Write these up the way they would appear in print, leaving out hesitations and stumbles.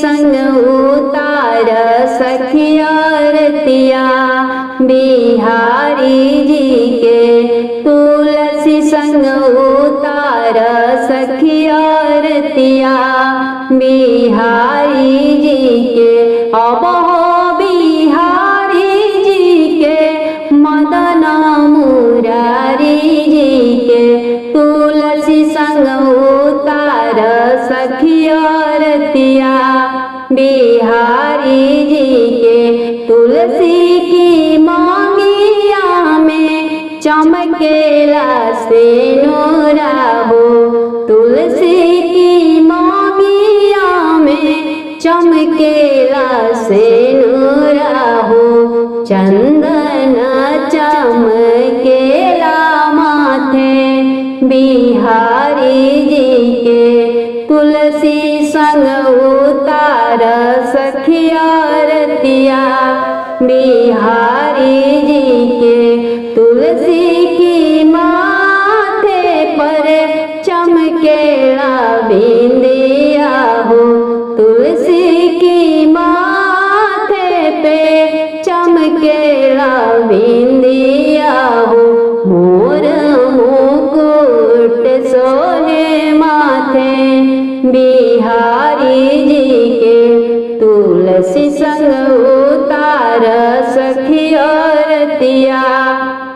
संग उतार सखिया रतिया बिहारी जी के। तुलसी संग उतार सखिया रतिया बिहारी जी के। अब हो बिहारी जी के मदन मुरारी जी के। तुलसी संग उतार सखिया रतिया बिहारी जी के। तुलसी की मांगिया में चमकेला से नूरा हो। तुलसी की मांगिया में चमकेला से नूरा हो। चंदन चमकेला माथे बिहारी जी के। तुलसी संग उतार सखिया रतिया बिहारी जी के। तुलसी की माथे पर चमकेला बिंदिया हो। तुलसी की माथे पे चमकेला बिंदिया हो। मोर मुकुट सोहे माथे बिहारी जी के। तुलसी संग उतार सखिया रतिया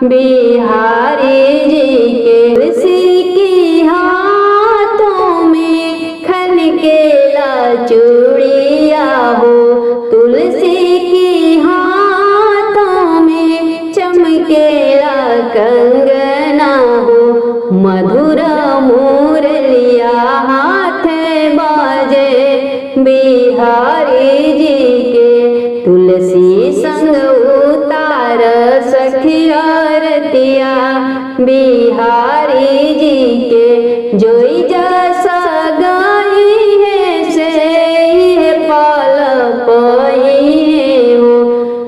बिहारी जी के। तुलसी की हाथों में खनकेला चूड़िया हो। तुलसी की हाथों में चमकेला कंगना हो। मधुर मुरलिया हाथ बाजे बिहारी जी के। तुलसी संग उतार सखिया रतिया बिहारी जी के। जोई जैसा गाई है से ही पाल पाई है हो।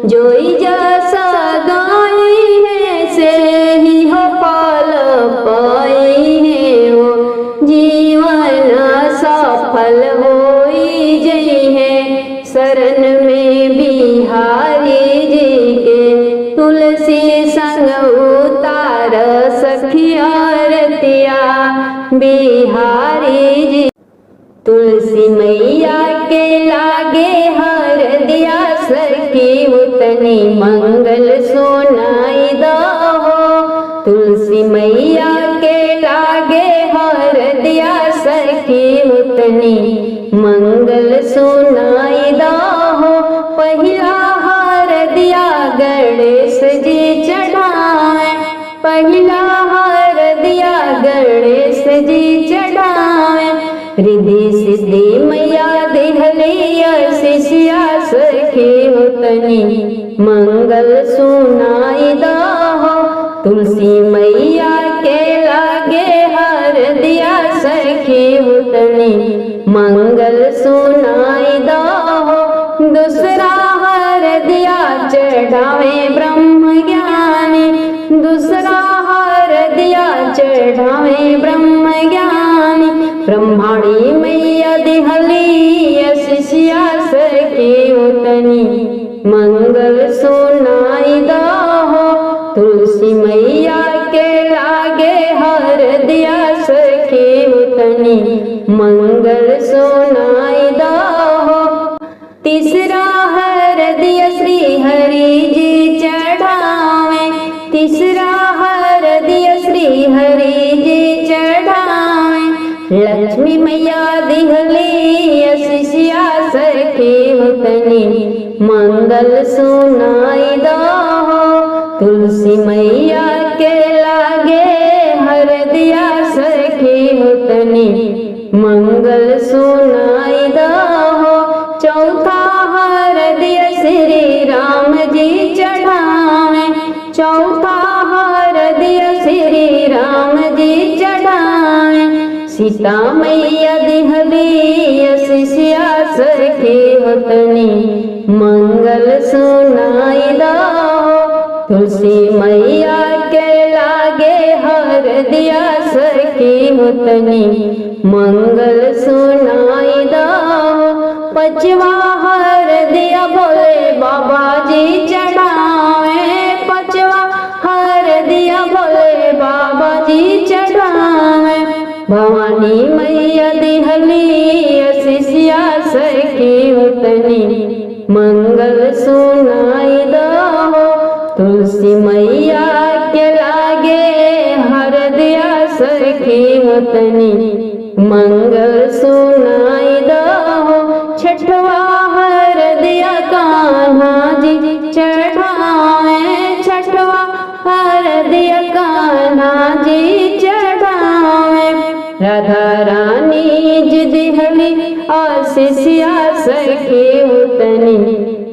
जोई जैसा गाई है से ही हो पाल पाई है हो। जीवन सफल होई जई है शरण में बिहारी जी के। तुलसी संग उतार सखिया रतिया बिहारी जी। तुलसी मैया के लागे हर दिया सखी उतनी मंगल सुनाई दहो। तुलसी मैया के लागे हर दिया सखी उतनी मंगल सुनाई दहो। पहिला हर दिया गणेश जी चढ़ाए। पहिला हर दिया गणेश जी चढ़ाए। रिद्धि सिद्धि मैया दिहलिया शिष्या सखी उतनी मंगल सुनाई दहो। तुलसी मैया के लागे हर दिया सखी उतनी मंगल सुनाई दहो। दूसरा हर दिया चढ़ावे ब्रह्म ज्ञानी। दूसरा हर दिया चढ़ावे ब्रह्म ज्ञानी। ब्रह्माणी मैया दिहलिया शिष्या सखी उतनी मंगल सुनाई दहो। तुलसी मैया के लागे हर दिया सखी उतनी मंगल सुनाई दहो। तीसरा हर दिया श्री हरि जी चढ़ावे। तीसरा हर दिया श्री हरि जी चढ़ावे। लक्ष्मी मैया दिहलिया शिष्या सखी उतनी मंगल सुनाई दहो। तुलसी मैया के लागे हर दिया सखी उतनी मंगल सुनाई दहो। चौथा हर दिया श्री राम जी चढ़ावे। चौथा हर दिया श्री राम जी चढ़ावे। सीता मैया दिहलिया शिष्या सखी उतनी मंगल सुनाई दहो। तुलसी मैया के लागे हर दिया सखी उतनी मंगल सुनाई दहो। पचवा हरदिया भोले बाबा जी चढ़ावे, पचवा हरदिया भोले बाबा जी चढ़ावे। भवानी मैया दिहली असिसिया सखी उतनी मंगल सुनाई दहो। तुलसी मैया के लागे हरदिया सखी उतनी मंगल सुनाई दहो। छठवा हरदिया कान्हा जी चढ़ावे, छठवा हरदिया कान्हा जी चढ़ावे। राधा रानी जी दिहली आशीषिया सखी उतनी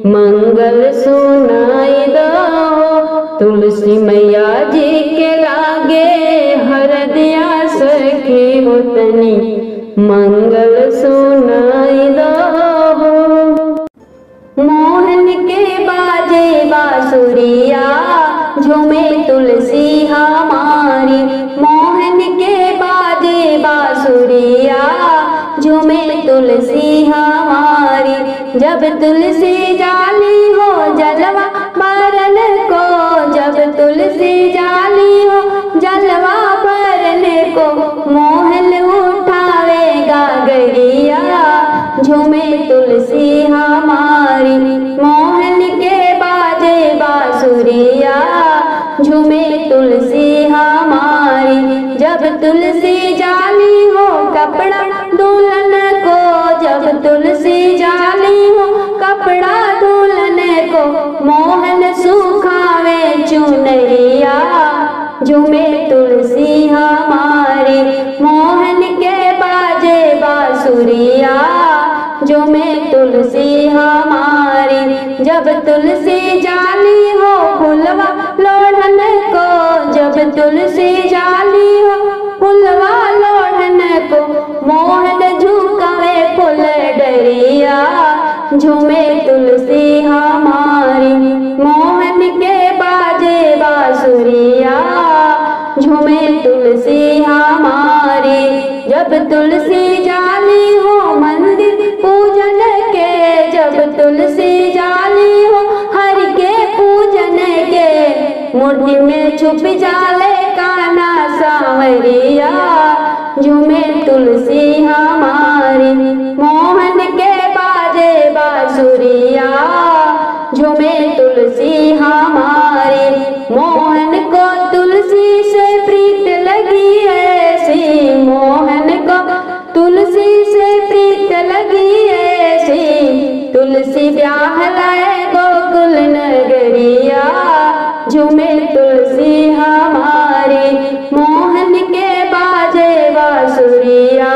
मंगल सुनाई दहो। तुलसी मैया जी के लागे हरदिया सखी उतनी मंगल सुनाई दहो। मोहन के बाजे बांसुरिया झूमे तुलसी हमारी, मोहन के बाजे बांसुरिया झूमे तुलसी हमारी। जब तुलसी जाली हो जलवा भरन को, जब तुलसी जाली हो जलवा भरन को, मोहन उठावेगा गरिया झूमे तुलसी हमारी। मोहन के बाजे बांसुरिया झूमे तुलसी हमारी। जब तुलसी जाली हो कपड़ा दुल्हन को, जब तुलसी जाली हो कपड़ा दुल्हन को, मोहन सुखावे चुनरिया झूमे तुलसी हमारी। मोहन के बाजे बांसुरिया झूमे तुलसी हमारी। जब तुलसी जाली हो फुलवा लोढ़न को, जब तुलसी जाली हो फुलवा लोढ़न को, मोहन झुकावे फुल डरिया झूमे तुलसी हमारी। मोहन के बाजे बांसुरिया झूमे तुलसी हमारी। जब तुलसी जाली हो मंदिर पूजन के, जब तुलसी जाली हो हरि के पूजन के, मूर्ति में छुप जाले कान्हा सांवरिया झूमे तुलसी हमारी। मोहन के बाजे बांसुरिया झूमे तुलसी हमारी। मोहन को तुलसी से प्रीत लगी ऐसी, मोहन को तुलसी से प्रीत लगी ऐसी, तुलसी ब्याह लाए गोकुल नगरिया झूमे तुलसी हमारी। मोहन के बाजे बांसुरिया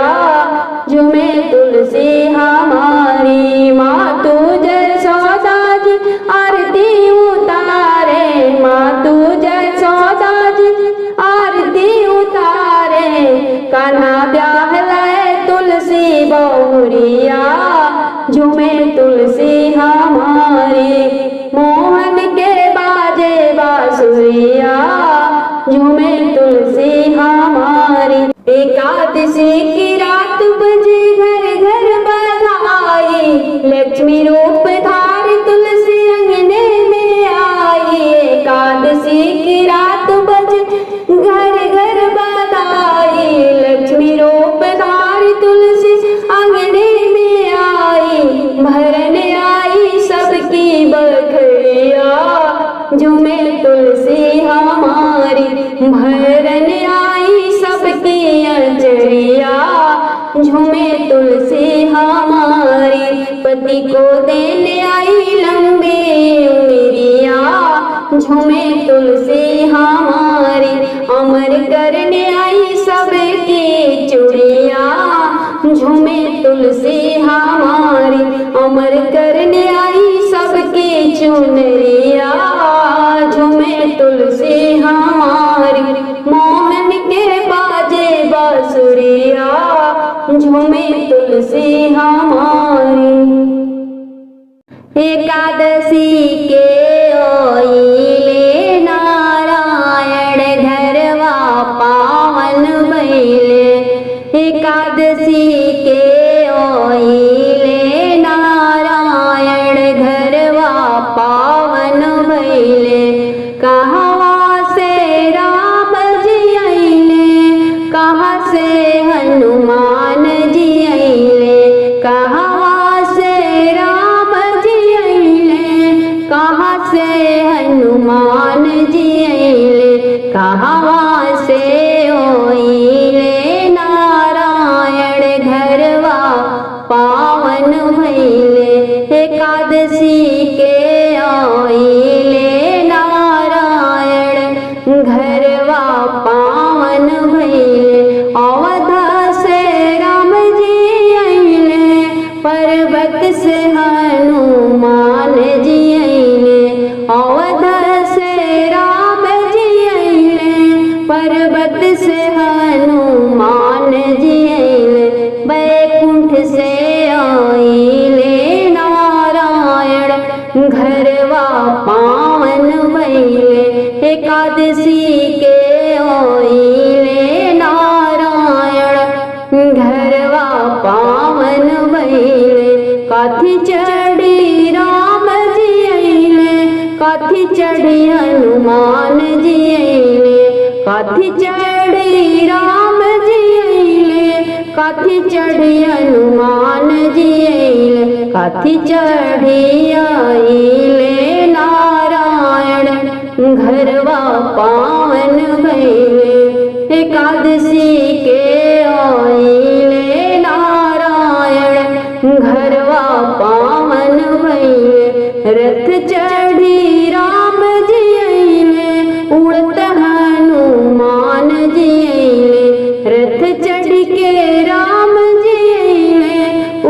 झूमे तुलसी हमारी। मातु जसोदा जी आरती उतारे, मातु जसोदा जी आरती उतारे, कान्हा ब्याह लाए तुलसी बहुरिया झूमे तुलसी हमारी। मोहन के बाजे बांसुरिया झूमे तुलसी हमारी। एकादशी की रात बजे घर घर बधाई, लक्ष्मी रूप धारी तुलसी अंगने में आई। एकादशी की रात बजे घर घर बधाई, लक्ष्मी रूप धारी तुलसी अंगने में आई। भरन आई सबकी बखरिया झूमे तुलसी हमारी। भरन आई सबकी अचरिया झूमे तुलसी हमारी। पति को देने आई लंबी उमरिया झूमे तुलसी हमारी। अमर करने आई सबकी चूड़िया झूमे तुलसी हमारी। अमर करने आई सबकी चुनरिया झूमे तुलसी हमारी। मोहन के बाजे बांसुरिया झूमे तुलसी हमारी। एकादशी के ओइले नारायण घरवा पावन भइले। एकादशी के ओइले नारायण कहवा से ओइले नारायण घरवा पावन भइले। एकादशी के आइले नारायण घरवा पावन भइले। अवध से राम जी अइले पर्वत से हनुमान जी अइले। अवध से राम जी अइले पर्वत से हनुमान जी अइले। बैकुंठ से आइले नारायण घरवा पावन भइले। एकादशी के आइले नारायण घरवा पावन भइले। काठी चढ़ी राम जी अइले काठी चढ़ी हनुमान जी अइले। काठी चढ़ी राम जी अइले काठी चढ़ी हनुमान जी अइले। काठी चढ़ी आइले नारायण घरवा पावन भइले। एकादशी के आइले नारायण घरवा पावन भइले। रथ चढ़ी राम जी अइले उड़त हनुमान जी अइले। रथ चढ़ के राम जी अइले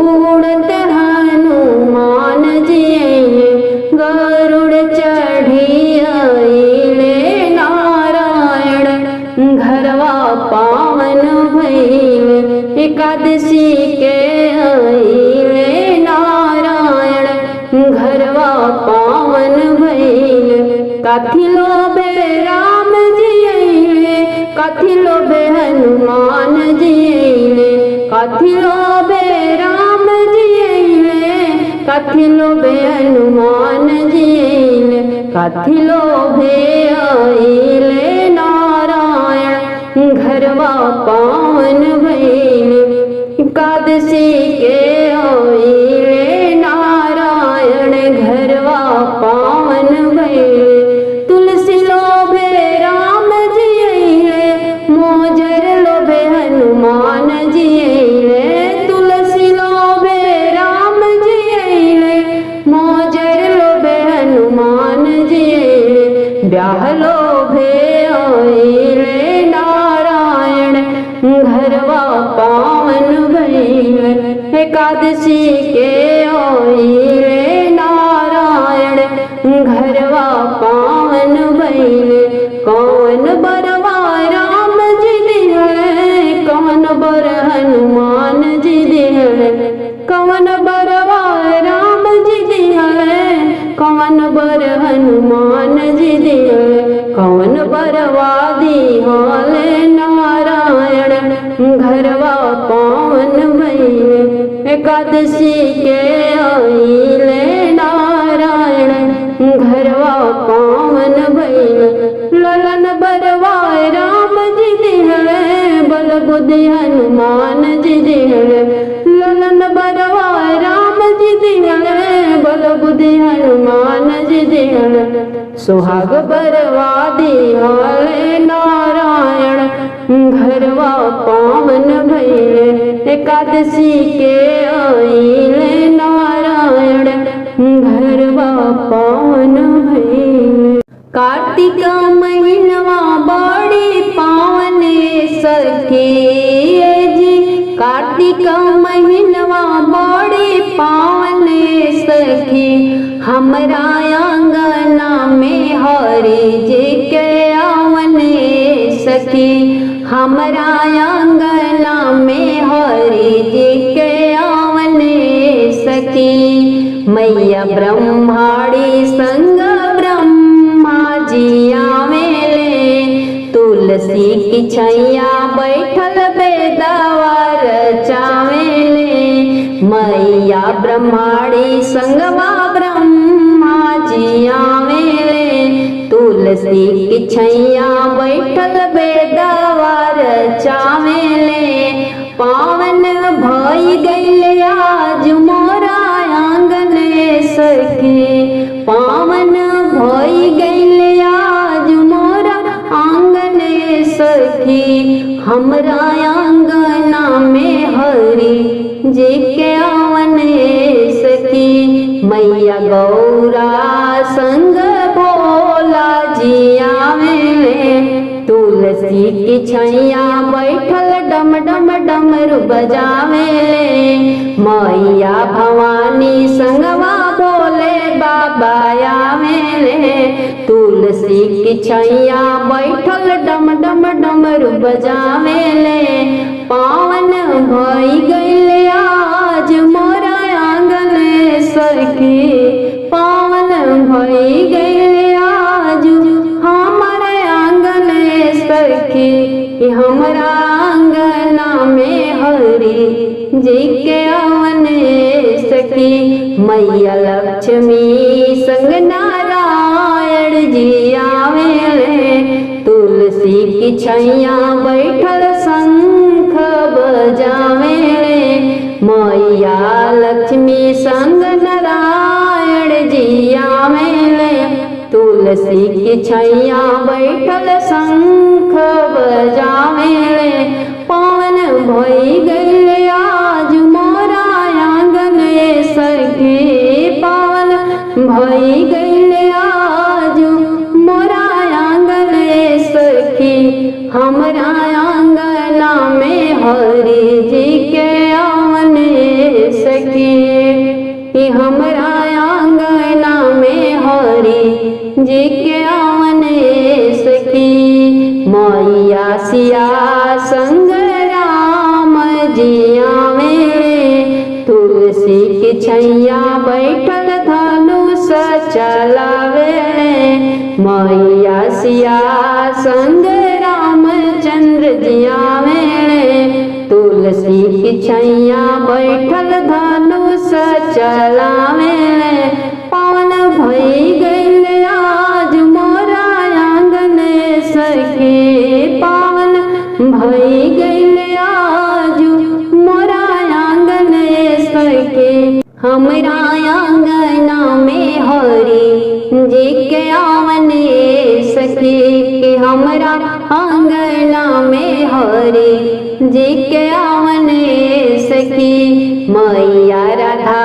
उड़त हनुमान जी अइले। गरुड़ चढ़ी आइले नारायण घरवा पावन भइले। एकादशी के आइले नारायण घरवा पावन भइले। काठी लोभे राम जी अइले काठी लोभे हनुमान जी अइले। काठी लोभे राम जी अइले काठी लोभे हनुमान जी अइले। काठी लोभे आइले नारायण घरवा पावन भइले। एकादशी के आइले नारायण घरवा पावन भइले। तुलसी लोभे राम जी अइले मोजर लोभे हनुमान जी अइले। तुलसी लोभे राम जी अइले मोजर लोभे हनुमान जी अइले। ब्याह लोभे आइले नारायण घरवा पावन भइले। एकादशी के आइले नारायण घरवा पावन भइले। कौन बरवा राम जी दिहले कौन बर हनुमान जी दिहले। कौन बरवा राम जी दिहले कौन बर हनुमान जी दिहले। कौन बरवा दिहले नारायण घरवा पावन भइले। एकादशी के आइले नारायण घरवा पावन भइले। ललन बरवा राम जी दिहले बल बुद्धि हनुमान जी दिहले। ललन बरवा राम जी दिहले बल बुद्धि हनुमान जी दिहले। सुहाग बरवा दिहले नारायण घरवा पावन भइले। एकादशी के आइले नारायण घरवा पावन भइले। कार्तिक महीनवा बड़ी पावन सखी जी। कार्तिक महीनवा बड़ी पावन सखी। हमरा आंगना में हरि जी के आवन सखी। हमरा आंगना में हरि जी के आवन सखी। मैया ब्रह्माड़ी संग ब्रह्मा जी आवेले। तुलसी की छैया बैठल बेदावर चावेले। मैया ब्रह्माड़ी संगवा ब्रह्मा जी आवेले। तुलसी की छैया बैठल बेदावर चावेले। पावन भई गइल आज मोरा आंगन सखी। पावन भई गइल आज मोरा आंगन हमरा आंगना में हरि जी के आवन सखी, मैया गौरा संग भोला जी आवेले, तुलसी की छैया बैठल डम डम डमरू बजावेले, मैया भवानी संगवा भोले बाबा आवेले, तुलसी की छैया बैठल डम डम डमरू बजावेले, पावन भई गइले आज मोरा आंगन सखी, पावन भई गइले आज हमारे आंगन सखी, हमरा आंगना में हरि जी के आवन सखी, मैया लक्ष्मी संग नारायण जी आवेले, तुलसी की छैया बैठल शंख बजावेले, मैया लक्ष्मी संग नारायण जी आवेले, तुलसी की छैया बैठल शंख बजावेले, पावन भई गइले आज मोरा आंगन सखी, पावन भई गइले आज मोरा आंगन सखी, हमरा आंगना में हरि जी के आवन सखी, हमरा आंगना में हरि जी के आवन सखी, मैया सिया संग राम जी आवेले, तुलसी की छैया बैठल धनुष चलावेले, मैया सिया संग रामचंद्र जी आवेले, तुलसी की छैया बैठल धनुष चलावेले, पावन भई गइले आज मोरा आंगन सखी, पावन भई गइले आज मोरा आंगन सखी, हमरा आंगना में हरि जी के आवन सखी, कि हमरा आंगना में हरि जी के आवन सखी, मैया राधा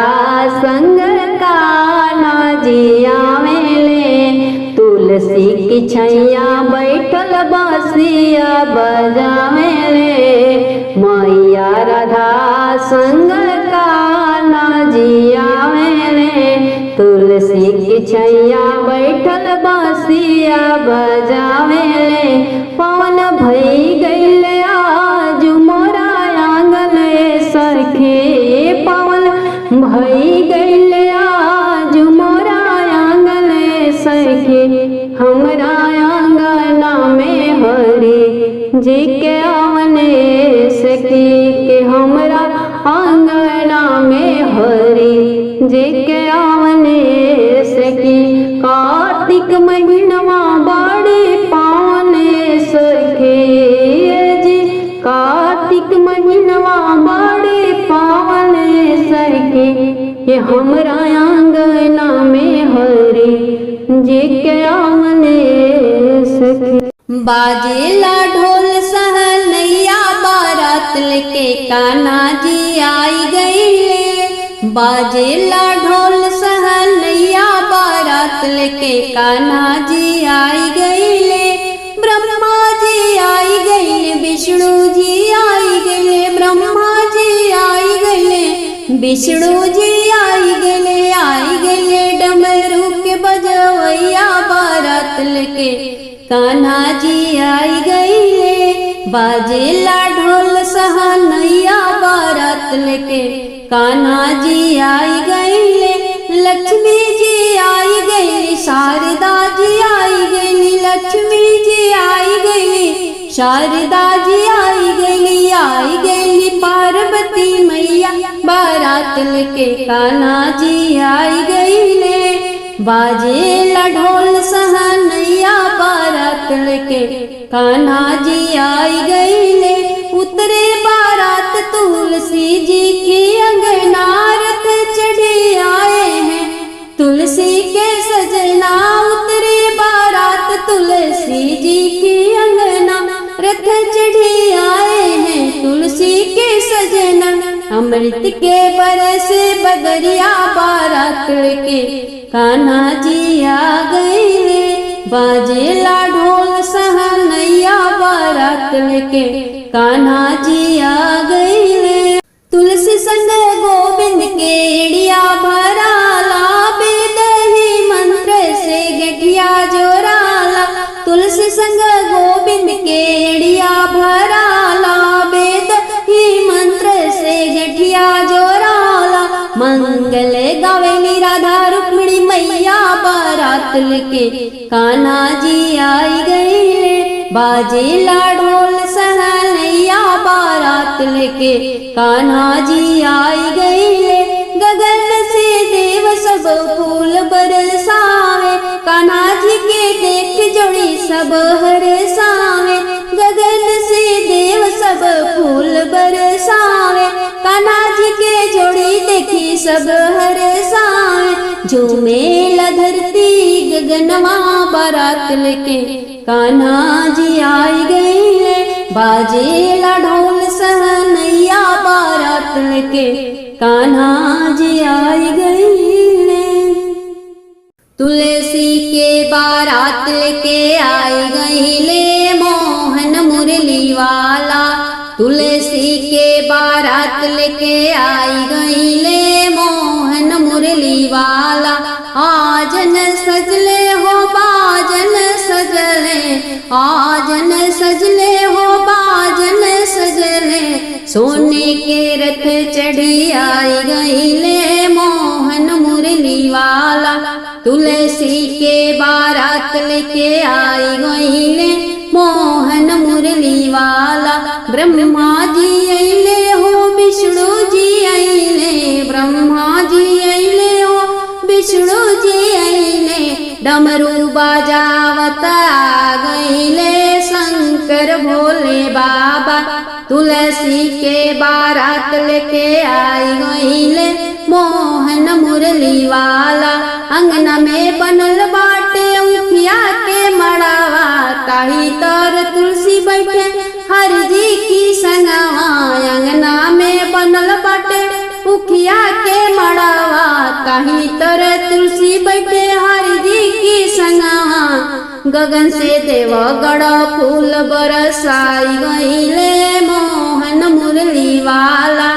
संग कान्हा जी आवेले, तुलसी की छैया बैठल बांसिया बजावेले, मैया राधा संग कान्हा जी आवेले, तुलसी की छैया बैठल बांसिया बजावेले, पावन भई गइले आज मोरा आंगन सखी, पावन भई गइले आज मोरा आंगन सखी, हमरा आंगना में हरि जी के आवन सखी, के हमरा आंगना में हरि जी के आवन सखी, कार्तिक महीनवा बड़ी पावन सखी जी, कार्तिक महीनवा बड़ी पावन सखी, ये हमरा आंगना में हरि जी के आवन सखी, बाजेला ढोल सहनैया बारात लेके कान्हा जी आई गइले, बाजेला ढोल सहनैया बारात लेके कान्हा जी आई गइले, ब्रह्मा जी आई गइले, विष्णु जी आई गइले, ब्रह्मा जी आई गइले, विष्णु जी आई गइले, डमरू के बजवैया बारात लेके कान्हा जी आई गइले, बाजेला ढोल सहनैया बारात लेके कान्हा जी आई गइले, लक्ष्मी जी आई गइली, शारदा जी आई गइली, लक्ष्मी जी आई गइली, शारदा जी आई गइली, पार्वती मैया बारात लेके कान्हा जी आई गइले, बाजेला ढोल सहनैया बारात लेके कान्हा जी आई गइले, उतरे बारात तुलसी जी की अंगना, रथ चढ़े आए हैं तुलसी के सजना, उतरे बारात तुलसी जी की अंगना, रथ चढ़े आए अमृत के बरसे बदरिया बारात लेके कान्हा जी आ गईले। बाजेला ढोल सहनैया बारात लेके कान्हा जी आ गईले। तुलसी संग गोविंद के एड़िया भराला, बेदही मंत्र से गठिया जोराला। तुलसी संग गोविंद के एड़िया भराला, बेदही मंत्र से गठिया जोराला। मंगल गावेली राधा रुक्मिणी मैया बारात लेके कान्हा जी आई गईले। बाजेला ढोल सहनैया बारात लेके कान्हा जी आई गईले। गगन से देव सब फूल बरसावे, कान्हा जी के देख जोड़ी सब हरसावे। गगन से देव सब फूल बरसावे, कान्हा जी के जोड़ी देखी सब हरसावे। झूमेला धरती गगनमा बारात लेके कान्हा जी आई गईले। बाजेला ढोल सहनैया बारात लेके कान्हा जी आई गईले। तुलसी के बारात लेके आई गईले मोहन मुरली वाला। तुलसी के बारात लेके आई गईले मोहन मुरली वाला। आजन सजले हो बाजन सजले, आजन सजले हो बाजन सजले। सोने के रथ चढ़ी आई गईले मोहन मुरली वाला। तुलसी के बारात लेके आई गईले मोहन मुरली वाला। ब्रह्मा जी अइले हो विष्णु जी अइले, ब्रह्मा जी अइले हो विष्णु जी अइले। डमरू बाजावता गईले शंकर भोले बाबा। तुलसी के बारात लेके आई गईले मोहन मुरली वाला। अंगना में बनल बाटे उखिया के मड़ावा, ताही तर तुलसी बैठे हर जी की संगवा। अंगना में बनल बाटे उखिया के मड़ावा, ताही तर तुलसी बैठे हर जी की संगवा। गगन से देवगढ़ फूल बरसाई गईले मोहन मुरली वाला।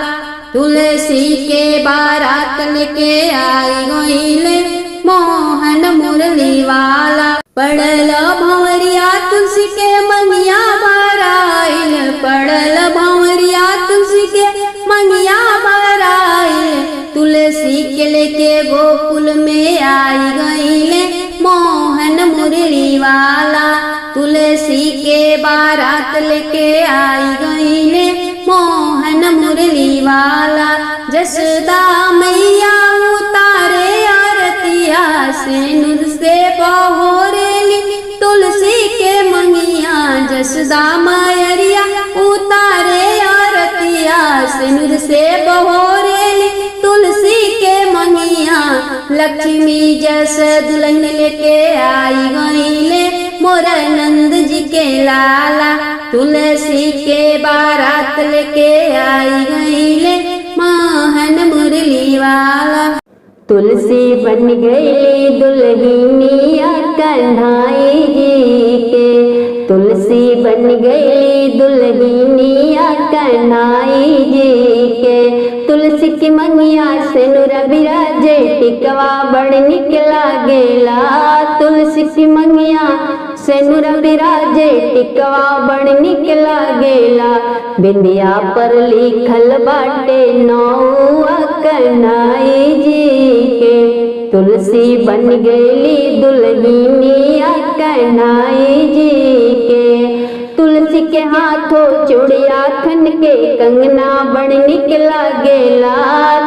तुलसी के बारात लेके आई गईले मोहन मुरली वाला। पड़ल भंवरिया तुलसी के मंगिया भराइल, पड़ल भंवरिया तुलसी के मंगिया भराइल। तुलसी के लेके गोकुल में आई गईले मोहन मुरली वाला। तुलसी के बारात लेके आई गईले मोहन मुरली वाला। जसोदा मैया उतारे आरतिया सिनुर से बहोरेली तुलसी के मंगिया। जसोदा मैया उतारे आरतिया सिनुर से बहोरेली तुलसी के मंगिया। लक्ष्मी जस दुल्हन लेके आई गईले मोर नंद जी के लाला। तुलसी के बारात लेके आई गईले मोहन मुरली वाला। तुलसी बन गई दुल्हनिया कन्हाई जी के, तुलसी बन गई दुल्हनिया कन्हाई जी के। तुलसी की मंगिया से नुरा बिराजे टिकवा बड़ निकला गेला। तुलसी की मंगिया से नुरा बिराजे टिकवा बड़ निकला गेला। बिंदिया पर लिखल बाटे नौआ कन्हाई जी के। तुलसी बन गईली दुल्हनिया कन्हाई जी के। तुलसी के हाथों चूड़िया खन के कंगना बड़ निकला गेला।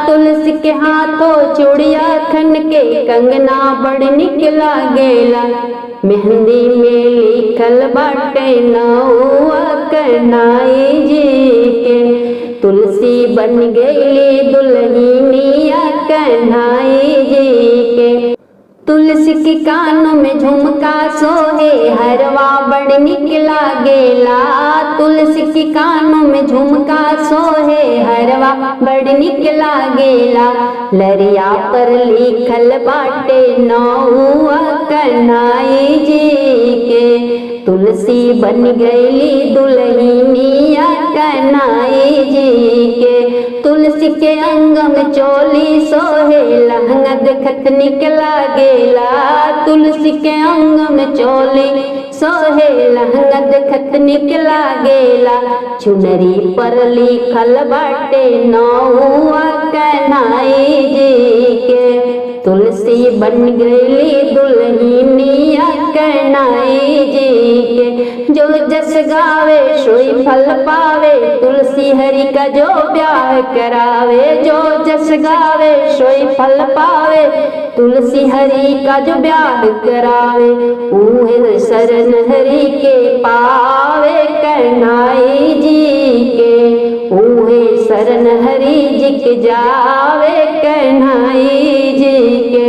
तुलसी के हाथों चूड़िया खन के कंगना बड़ निकला गेला। मेहंदी में लिखल बाटे नौआ कन्हाई जी के। तुलसी बन गईली दुल्हनिया कन्हाई जी के। तुलसी के कानों में झुमका सोहे हरवा बड़ निक लागेला। तुलसी के कानों में झुमका सोहे हरवा बड़ निक लागेला। लरिया पर लिखल बाटे नौआ कन्हई जी के। तुलसी बन गईली दुल्हनिया कन्हई जी के। तुलसी के अंग में चोली सोहे लहंगा देखत निक लागेला। तुलसी के अंग में चोली सोहे लहंगा देखत निक लागेला। चुनरी पर लिखल बाटे नौआ कन्हई जी के। तुलसी बन गईली दुल्हनिया कन्हई जी के। जो जस गावे सोई फल पावे तुलसी हरि का जो ब्याह करावे। जो जस गावे सोई फल पावे तुलसी हरि का जो ब्याह करावे। उहे शरण हरि के पावे कन्हई जी के। उहे शरण हरि जी के जावे कन्हई जी के।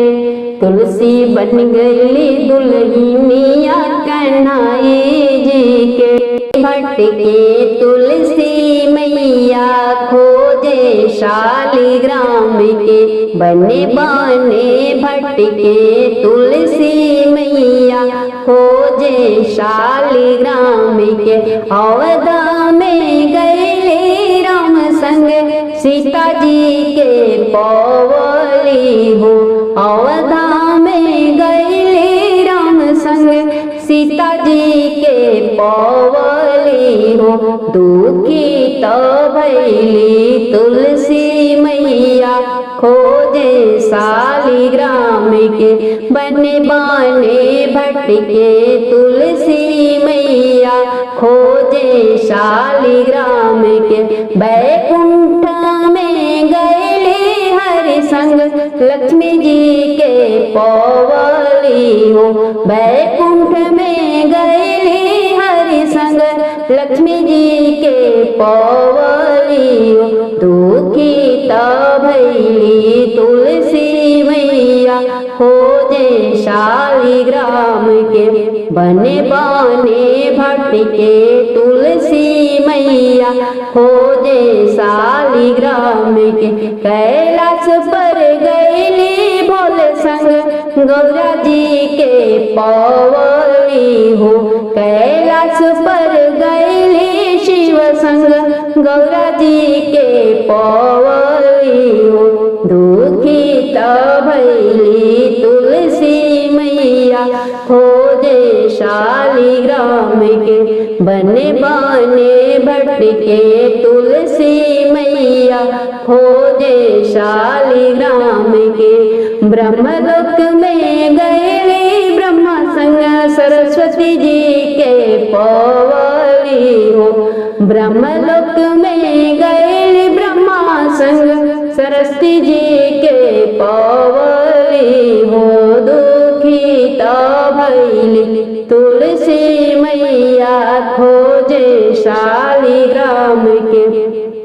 तुलसी बन गईली दुल्हनिया कन्हई जी के। भटके तुलसी मैया खोजे शालिग्राम के। बने बने भटके तुलसी मैया खोजे शालिग्राम के। अवधा में गईली राम संग सीता जी के पवली हो। अवधा में गईली राम संग सीता जी के पवली हो। दुखी तो भैली तुलसी मैया खोजे शालिग्राम के। बने बने भटके तुलसी मैया खोजे शालिग्राम के। बैकुंठ में गईली हरि संग लक्ष्मी जी के पवली हो। बैकुंठ में गईली हरि संग लक्ष्मी जी के पवली हो। दुखी त भैली तुलसी मैया खोजे शालिग्राम के। बने बने भटके तुलसी मैया खोजे शालिग्राम के। कैलाश पर गईली भोले संग गौरा जी के पवली हो। कैलाश पर गईली शिव संग गौरा जी के पवली हो। दुखी त भैली तुलसी मैया खोजे शालिग्राम के। बने बने भटके तुलसी मैया खोजे शालिग्राम के। ब्रह्मलोक में गईली ब्रह्मा संग सरस्वती जी के पवली हो। ब्रह्मलोक में गईली ब्रह्मा संग सरस्वती जी के पवली हो। दुखी त भैली तुलसी मैया खोजे शालिग्राम के।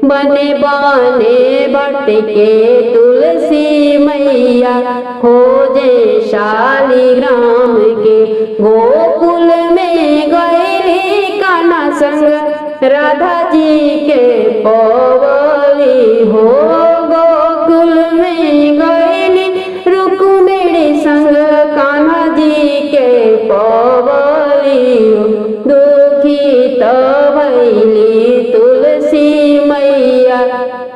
बने बने भटके तुलसी मैया खोजे शालिग्राम के। गोकुल में गईली कान्हा संग राधा जी के पवली हो। गोकुल में गईली रुक्मिणी संग कान्हा जी के पवली हो। दुखी त भैली तुलसी मैया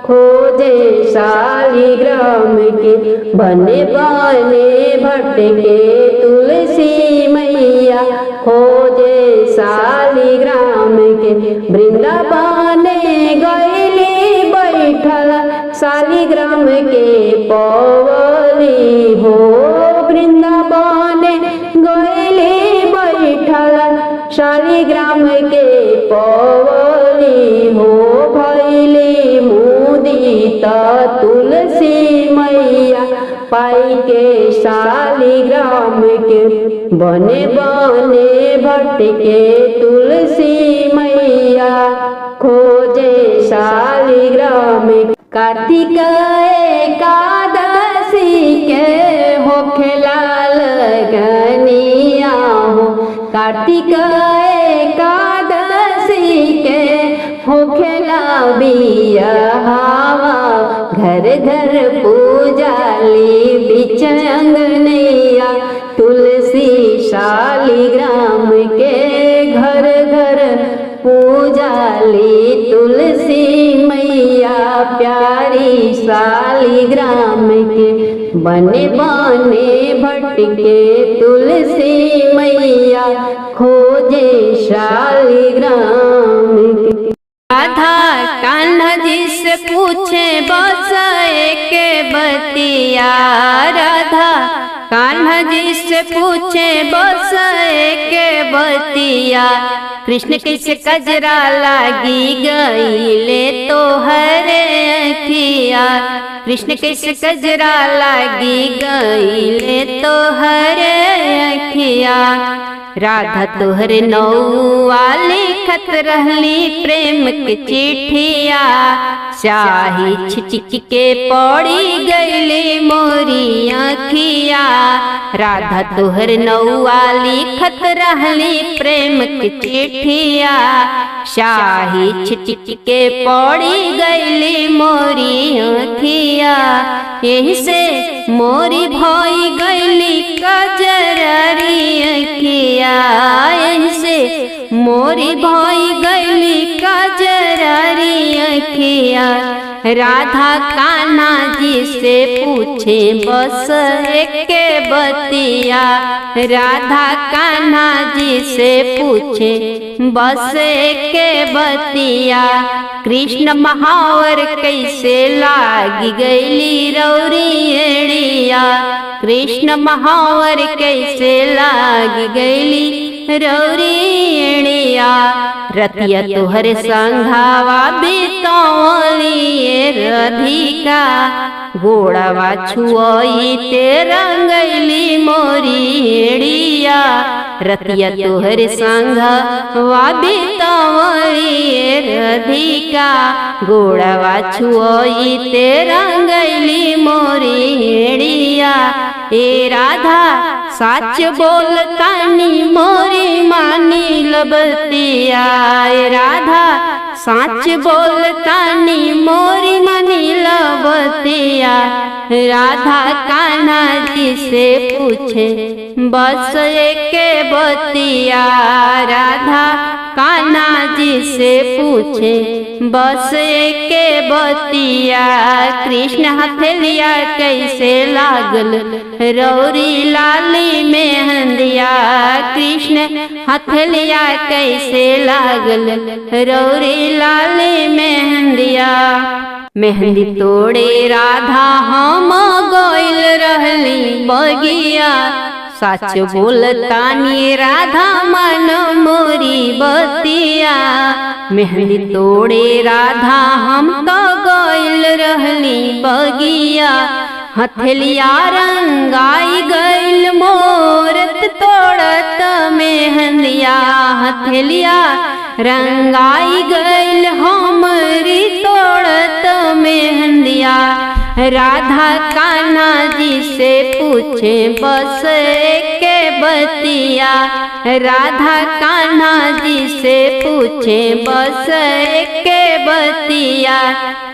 खोजे शालिग्राम के। बने बने भटके तुलसी मैया खोजे शालिग्राम के। वृंदावन गईली बैठल शालिग्राम के पवली हो। वृंदावन गईली बैठल शालिग्राम के पवली हो। भैली मुदित तुलसी मैया पाई के शालिग्राम के। बने बने भटके तुलसी मैया खोजे शालिग्राम के। कार्तिक एकादशी के होखे लाल कार्तिक एकादशी के होखेला बियाहवा, घर घर पूजाली बिच अंगनैया, तुलसी शालिग्राम के घर घर पूजाली तुलसी मैया, प्यारी शालिग्राम के बने बने भटके तुलसी मैया, खोजे शालिग्राम के। राधा कान्हा जी से पूछे बस के बतिया, राधा कान्हा जी से पूछे बस के बतिया, कृष्ण कैसे कजरा लागी गईले तो हरे अखिया, कृष्ण कैसे कजरा लागी गईले तो हरे अखिया, राधा तोहरे नौआ लिखत रहली प्रेम के चिट्ठिया, चाही छिचिक के पड़ी गईली मोरी अखिया, राधा तोहरे नौआ लिखत रहली प्रेम के चिट्ठिया, शाही छिचिक के पड़ी गईली मोरी अखिया, यही से मोरी भई गईली कजरारी अखिया, यही से मोरी भई गईली कजरारी अखिया, राधा कान्हा जी से पूछे बस के बतिया, राधा कान्हा जी से पूछे बस के बतिया, कृष्ण महावर कैसे लागी गईली रौरी एड़िया, कृष्ण महावर कैसे लागी गईली रौरी एड़िया, रतिया तोहरे संघावा बितौलिए राधिका, गोड़ावा छुआई ते रंगैली मोरी एड़िया, रतिया तोहरे संघावा बितौलिए राधिका, गोड़ावा छुआई ते रंगैली मोरी एड़िया, ए राधा सच बोलतानी मोरी मानी लबतिया, ए राधा सच बोलतानी मोरी मानी लबतिया, राधा कान्हा जी से पूछे बस के बतिया, राधा कान्हा जी से पूछे बस के बतिया, कृष्ण हथेलिया कैसे लागल रौरी लाली मेहंदिया, कृष्ण हथेलिया कैसे लागल रौरी लाली मेहंदिया, मेहंदी तोड़े राधा हम गइल रहली बगिया, सच बोलतानी राधा मन मोरी बतिया, मेहंदी तोड़े राधा हम तो गइल रहली बगिया, हथेलिया रंगाई गइल मोरत तोड़त मेहंदिया, हथेलिया रंगाई गइल हमरी तोड़त मेहंदिया, राधा कान्हा जी से पूछे बस के बतिया, राधा कान्हा जी से पूछे बस के बतिया,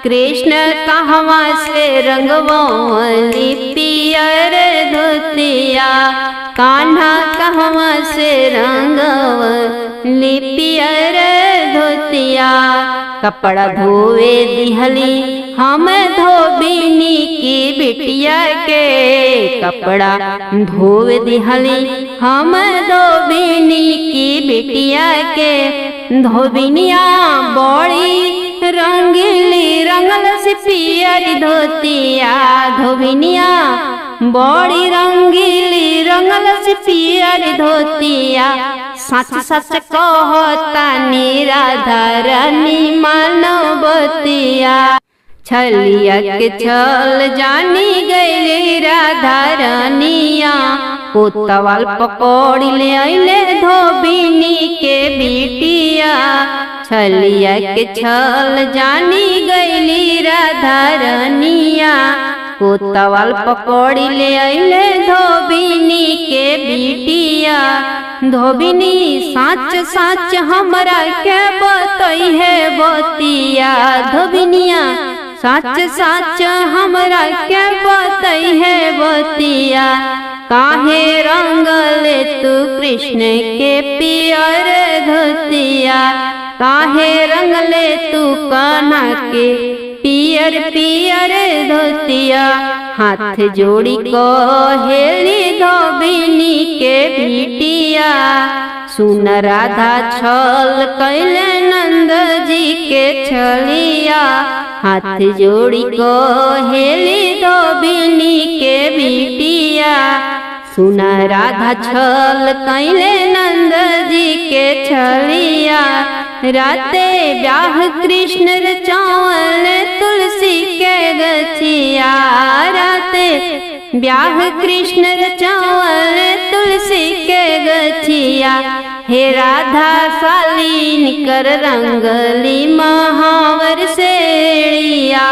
कृष्ण कहवा से रंगवली पियर धोतिया, कान्हा कहवा से रंगवली पियर धोतिया, कपड़ा धोवे दिहली हम धोबिनी की बिटिया के, कपड़ा धोवे दिहली हम धोबिनी की बिटिया के, धोबिनिया बड़ी रंगीली रंगल से पियर धोतिया, धोबिनिया बड़ी रंगीली रंगल से पियर धोतिया, सच सच कहतानी राधा रानी मानवतिया, छलिया के छल जानी गईली राधा रानिया, कोतवाल पकौड़ी ले आइले धोबिनी के बिटिया, छलिया के छल जानी गईली राधा रानिया, कोतवाल पकौड़ी ले अइले धोबिनी के बिटिया। धोबिनी साच साच हमरा के बतई है बतिया। धोबिनिया साच साच हमरा के बतई है बतिया। काहे रंगले तू कृष्ण के पियर धोतिया। काहे रंगले तू कान्हा के पियर पियर धोतिया। हाथ जोड़ी कहेली धोबिनी के बिटिया। सुन राधा छल कैले नंद जी के छलिया। हाथ जोड़ी कहेली धोबिनी के बिटिया। सुन राधा छल कैले नंद जी के छलिया। राते ब्याह कृष्ण रचावल तुलसी के गछिया। राते ब्याह कृष्ण रचावल तुलसी के गछिया। हे राधा सालीन कर रंगली महावर सेड़िया।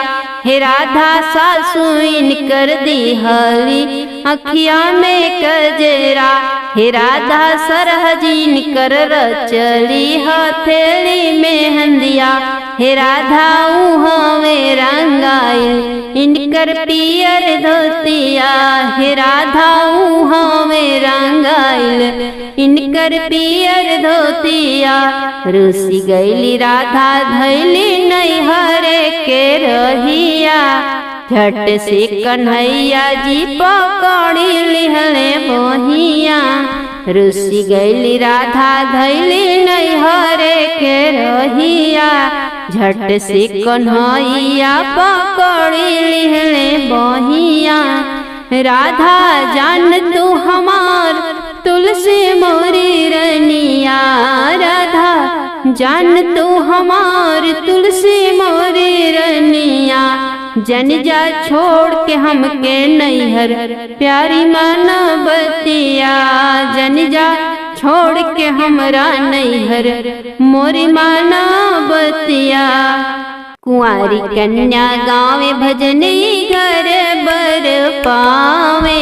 हे राधा सासुइन कर दिहली अखिया में कजरा। हे राधा सरहजीन कर रचली हथेली में हंदिया। हे राधा उहवे रंगाइल इनकर पियर धोतिया। हे राधा उहवे रंगाइल इनकर पियर धोतिया। रुसी गईली राधा धैली नैहरे के रहिया। झट से कन्हैया जी पकड़ी लिहले बहिया। रुसी गईली राधा धैली नैहरे के रहिया। झट से कन्हैया पकड़ी लिहले बहिया। राधा जान तू हमार तुलसी मोरी रनिया। राधा जान तू हमार तुलसी मोरी रनिया। जन जा छोड़ के हमके नैहर प्यारी माना बतिया। जन जा छोड़ के हमरा नैहर मोरी माना बतिया। कुंवारी कन्या गावे भजनी घर बर पावे।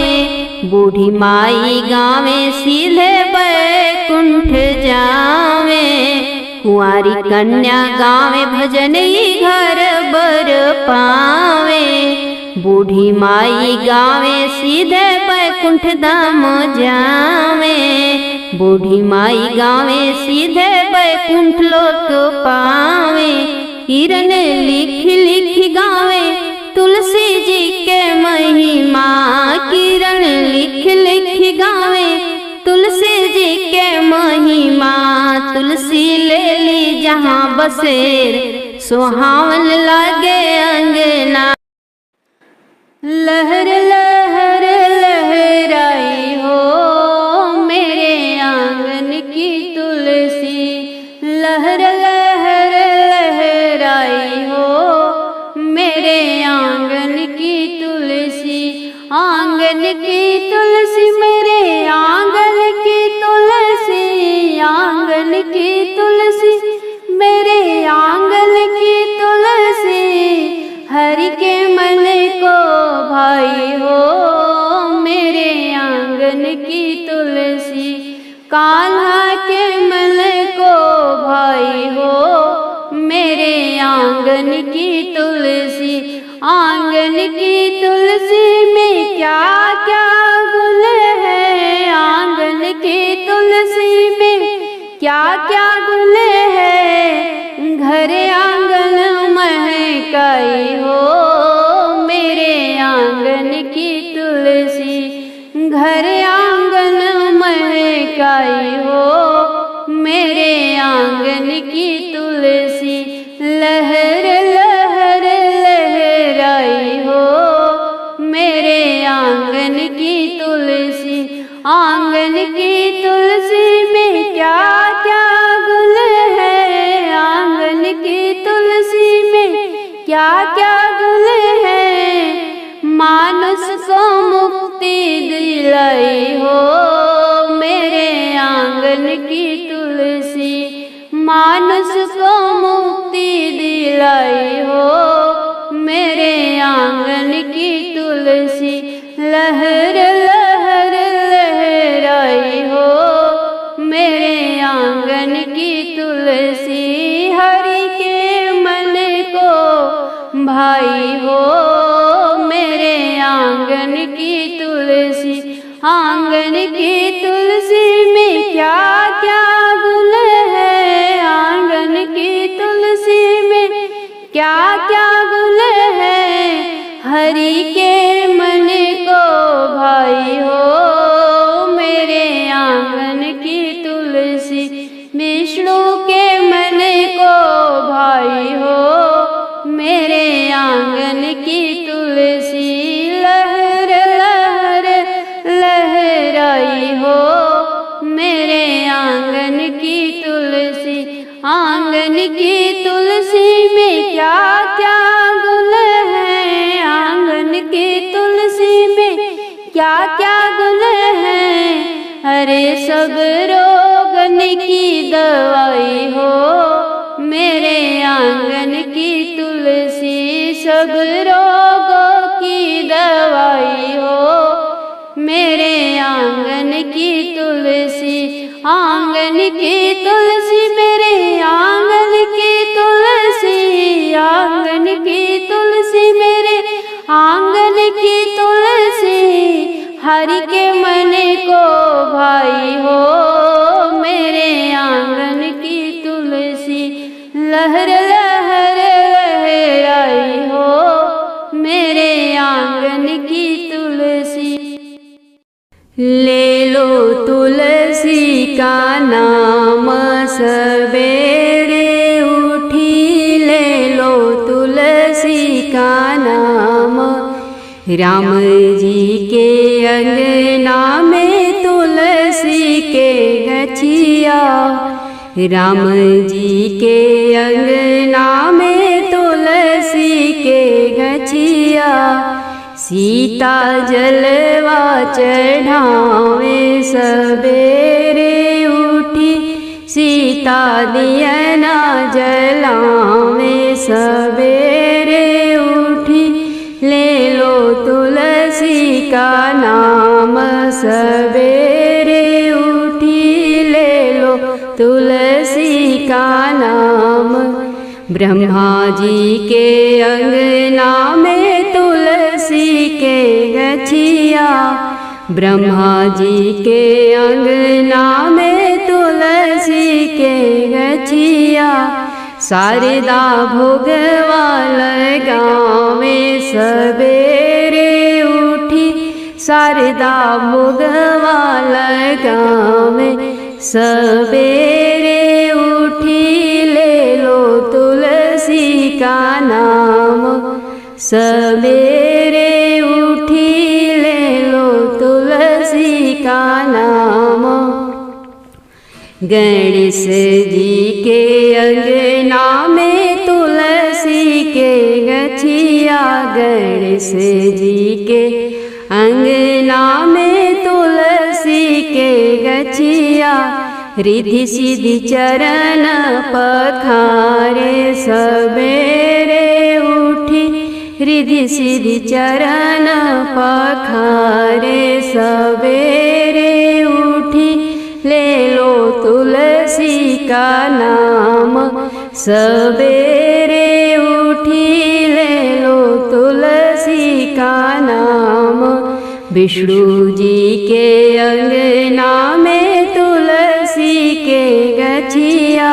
बूढ़ी माई गावे सीधे बैकुंठ जावे। कुंवारी कन्या गावे भजनी घर बर पावे। बूढ़ी माई गावे सीधे बैकुंठ धाम जावे। बूढ़ी माई गावे सीधे बैकुंठ लोक पावे। किरण लिख लिख गावे तुलसी जी के महिमा। किरण लिख लिख गावे तुलसी जी के महिमा। तुलसी ले ली जहाँ बसेर सुहावन लागे अंगना। लहर लहर लहराई हो मेरे आंगन की तुलसी। लहर लहर लहराई हो मेरे आंगन की तुलसी। आंगन की तुलसी मेरे आंगन की तुलसी। आंगन की तुलसी मेरे आंगन की तुलसी। हरि के मन को भाई हो मेरे आंगन की तुलसी। कान्हा के मन को भाई हो मेरे आंगन की तुलसी। आंगन की तुलसी में क्या क्या गुल है। आंगन की तुलसी में क्या क्या गुल है। घर आंगन महकाई हो मेरे आंगन की तुलसी। घर आंगन महकाई हो मेरे आंगन की तुलसी। लहर लहर लहराई हो मेरे आंगन की तुलसी। आंगन की तुलसी में क्या क्या गुल है। आंगन की तुलसी में क्या क्या गुल है। मानुष को मुक्ति दिलाई हो मेरे आंगन की तुलसी। मानुष को मुक्ति दिलाई हो मेरे आंगन की तुलसी। लहर लहर लहराई हो मेरे आंगन की तुलसी। हरि के मन को भाई हो मेरे आंगन की तुलसी। आंगन की तुलसी में क्या क्या गुण है, आंगन की तुलसी में क्या क्या गुण है। हरि के मन को भाई हो मेरे आंगन की तुलसी। विष्णु के मन को भाई हो मेरे आंगन की तुलसी। लहर लहर लहराई हो मेरे आंगन की तुलसी। आंगन की तुलसी में क्या क्या गुण है, आंगन की तुलसी में क्या क्या गुण है। अरे सब रोगन की दवाई हो मेरे आंगन की तुलसी। सब रोगों की दवाई हो मेरे आंगन की तुलसी। आंगन की तुलसी मेरे आंगन की तुलसी। आंगन की तुलसी मेरे आंगन की तुलसी। हरि के मन को भाई हो मेरे आंगन की तुलसी। लहर लहर लहराई हो मेरे आंगन की तुलसी। ले लो तुलसी का नाम सवेरे उठी, ले लो तुलसी का नाम। राम जी के अंगना में तुलसी के गछिया, राम जी के अंगना में तुलसी के गछिया। सीता जलवा चढ़ावे सवेरे उठी, सीता दियना जलावे सवेरे उठी। ले लो तुलसी का नाम सवेरे उठी, ले लो तुलसी का नाम। ब्रह्मा जी के अंगना में तुलसी के गछिया, ब्रह्मा जी के अंगना में तुलसी के गछिया। शारदा भोगवा लगावे सवेरे उठी, शारदा भोगवा लगावे सवेरे उठी। ले लो तुलसी का नाम सवेरे उठी, ले लो तुलसी का नाम। गणेश जी के अंगना में तुलसी के गछिया, गणेश जी के अंगना में तुलसी के गछिया। रिधि सिद्धि चरण पखारे सवेरे उठी, रिधि सिद्धि चरण पखारे सवेरे उठी। ले लो तुलसी का नाम सवेरे उठी, ले लो तुलसी का नाम। विष्णु जी के अंगना में तुलसी के गछिया,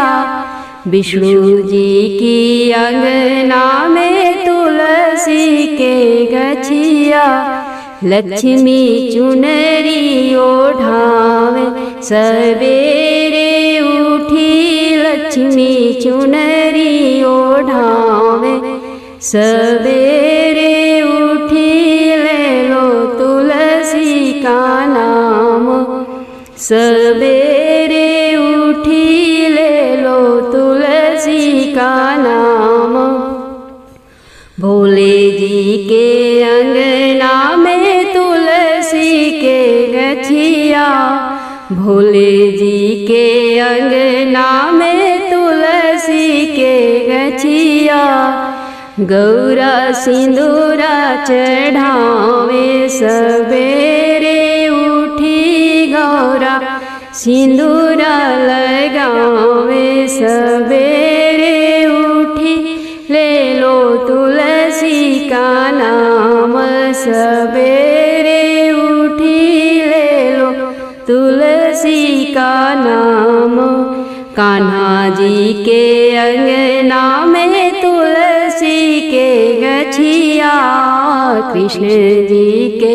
विष्णु जी की अंगना में तुलसी के गछिया। लक्ष्मी चुनरी ओढ़ावे सवेरे उठी, लक्ष्मी चुनरी ओढ़ावे सवेरे उठी। ले लो तुलसी का नाम सवेरे उठी, ले लो तुलसी का नाम। भोले जी के अंगना में तुलसी के गछिया, भोले जी के अंगना में तुलसी के गछिया। गौरा सिंदूरा चढ़ावे सवेरे उठी गौरा सिंदूरा लगावे सवेरे उठी ले लो तुलसी का नाम सवेरे उठी ले लो तुलसी का नाम। कान्हा जी के अंगना में तुलसी के गछिया कृष्ण जी के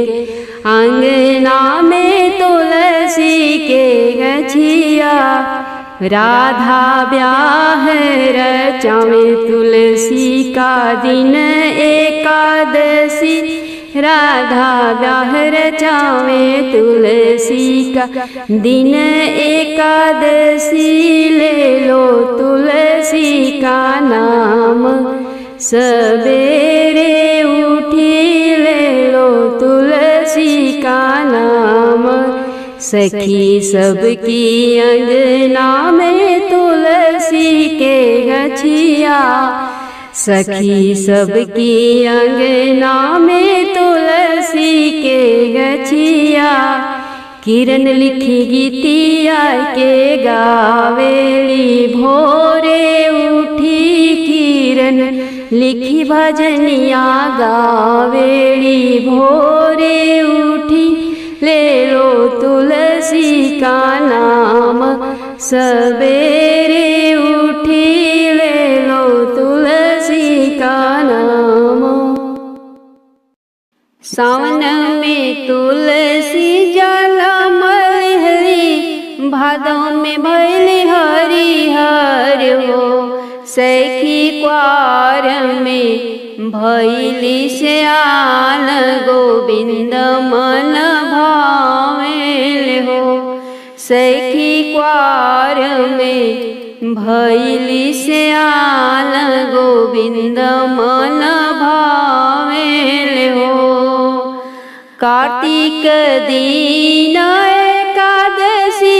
अंगना में तुलसी के गछिया राधा ब्याह रचावे तुलसी का दिन एकादशी राधा ब्याह रचावे तुलसी का दिन एकादशी ले लो तुलसी का नाम सवेरे उठी ले लो तुलसी का नाम। सखी सबकी अंगना में तुलसी के गछिया सखी सबकी अंगना में तुलसी के गछिया किरण लिखी गीतिया के गावेली भोरे उठी किरण लिखी भजनिया गावेली भोरे उठी ले लो तुलसी का नाम सवेरे उठी ले लो तुलसी का नाम। सावन में तुलसी जला मलहरी भादों में भैली हरि हर हो सखी क्वार में भैली श्याल गोविंद मन भावेल हो सखी क्वार में भैली श्याल गोविंद मन भावेल हो। कार्तिक दीन एकादशी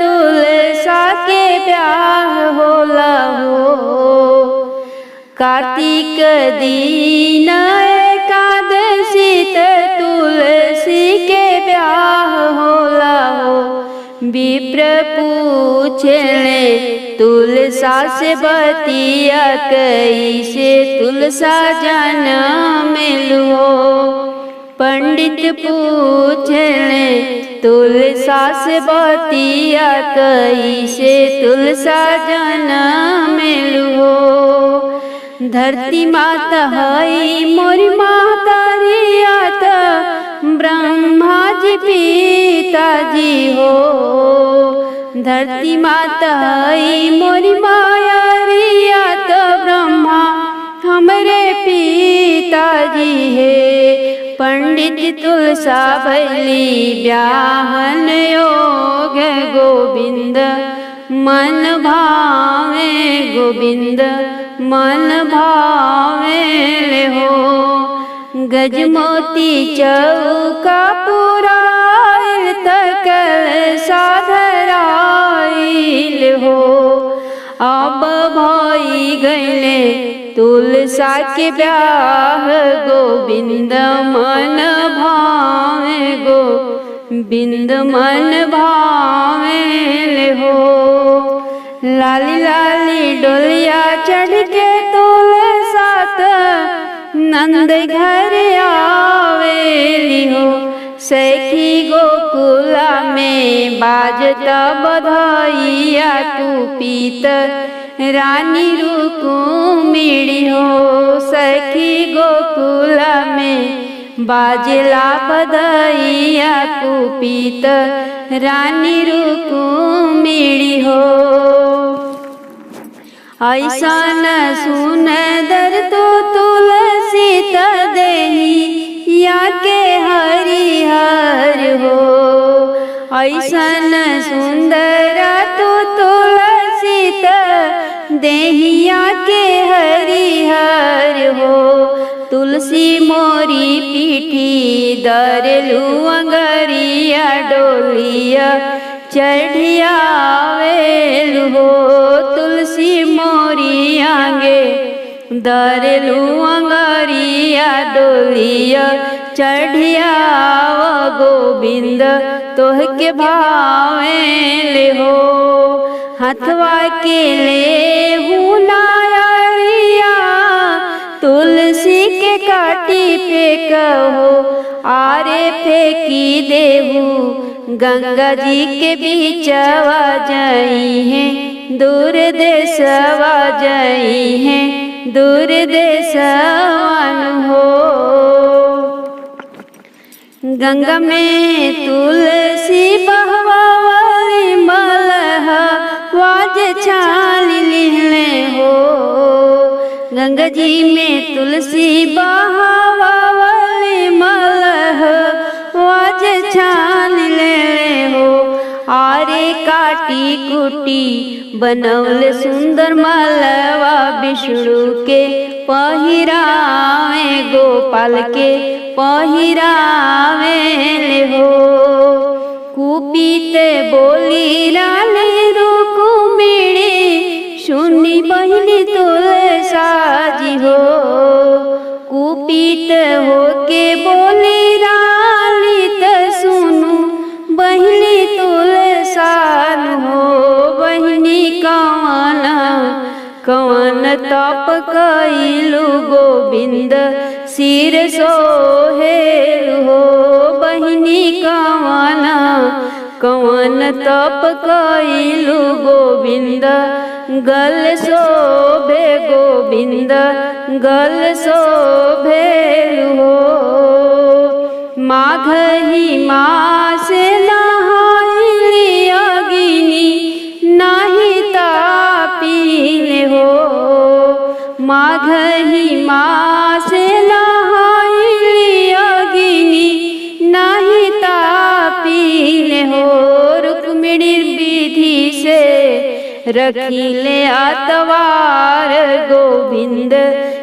तुलसा के ब्याह होला हो कार्तिक दीन एकादशी तुलसी के ब्याह होला हो। विप्र पूछले तुलसा से बतिया कैसे तुलसा जन्म हो पंडित पूछले तुलसा से बतिया कैसे तुलसा जन्म हो। धरती माता हई मोरी माता रियात ब्रह्मा जी पिताजी हो धरती माता हई मोरी माया रियात ब्रह्मा हमरे पिताजी है। पंडित तुलसा भैली ब्याहन योग गोविंद मन भावे गोविंद मन भावे हो। गजमोती चौका पुराइल तकल साधराइल हो। अब भई गईले तुलसा के ब्याह गोविंद मन भावे गोविंद मन भावे हो। लाली लाली डोलिया चढ़ के तुलसा नंद घर आवेली हो। सखी गोकुला में बाजता बधाइया तू पीत रानी रुक्मिणी हो। सखी गोकुला में बाजला बधाइया कुपीत रानी रुक्मिणी हो। ऐसन सुंदर तो तुलसी देही या के हरिहर हो। ऐसन सुंदर तो तुलसी देहिया के हरिहर हो। तुलसी मोरी पीठी दरलू अंगरिया डोलिया चढ़ियावेल हो। तुलसी मोरी आगे दरलू अंगरिया डोलिया चढ़िया गोविंद तोहके भावेले हो। हथवा के ले हुनारिया तुलसी के काटी फेंक हो। आरे फेंकी देहू गंगा जी के बीचवा जाई हैं दूर देशवा जाई हैं दूर देशवान हो। गंगा में तुलसी बहवावली मलहा वाज छाल लिहले हो। गंगा जी में तुलसी बहवावली मलहा वाज छाल ले हो। आरे काटी कुटी बनौल सुंदर मालवा विष्णु के पहिरावे गोपाल के पहिरावे हो। कुपित बोली राले रुक्मिणी सुनी बहिनी तुलसाजी हो। कुपित होके बोली राली त सुनु बहिनी तुलसान हो। बहिनी कवन तप कइलु गोविंद सिर सोहेल हो। बहिनी कवन तप कइलु गोविंद गल शोभे गोविंद गल शोभेल हो। माघ ही मास नहाइली अग्नि नाही तापीले हो। माघ ही मास नहाइली अग्नि नाही तापीले हो। रुक्मिणी विधि से रखिले आतवार गोविंद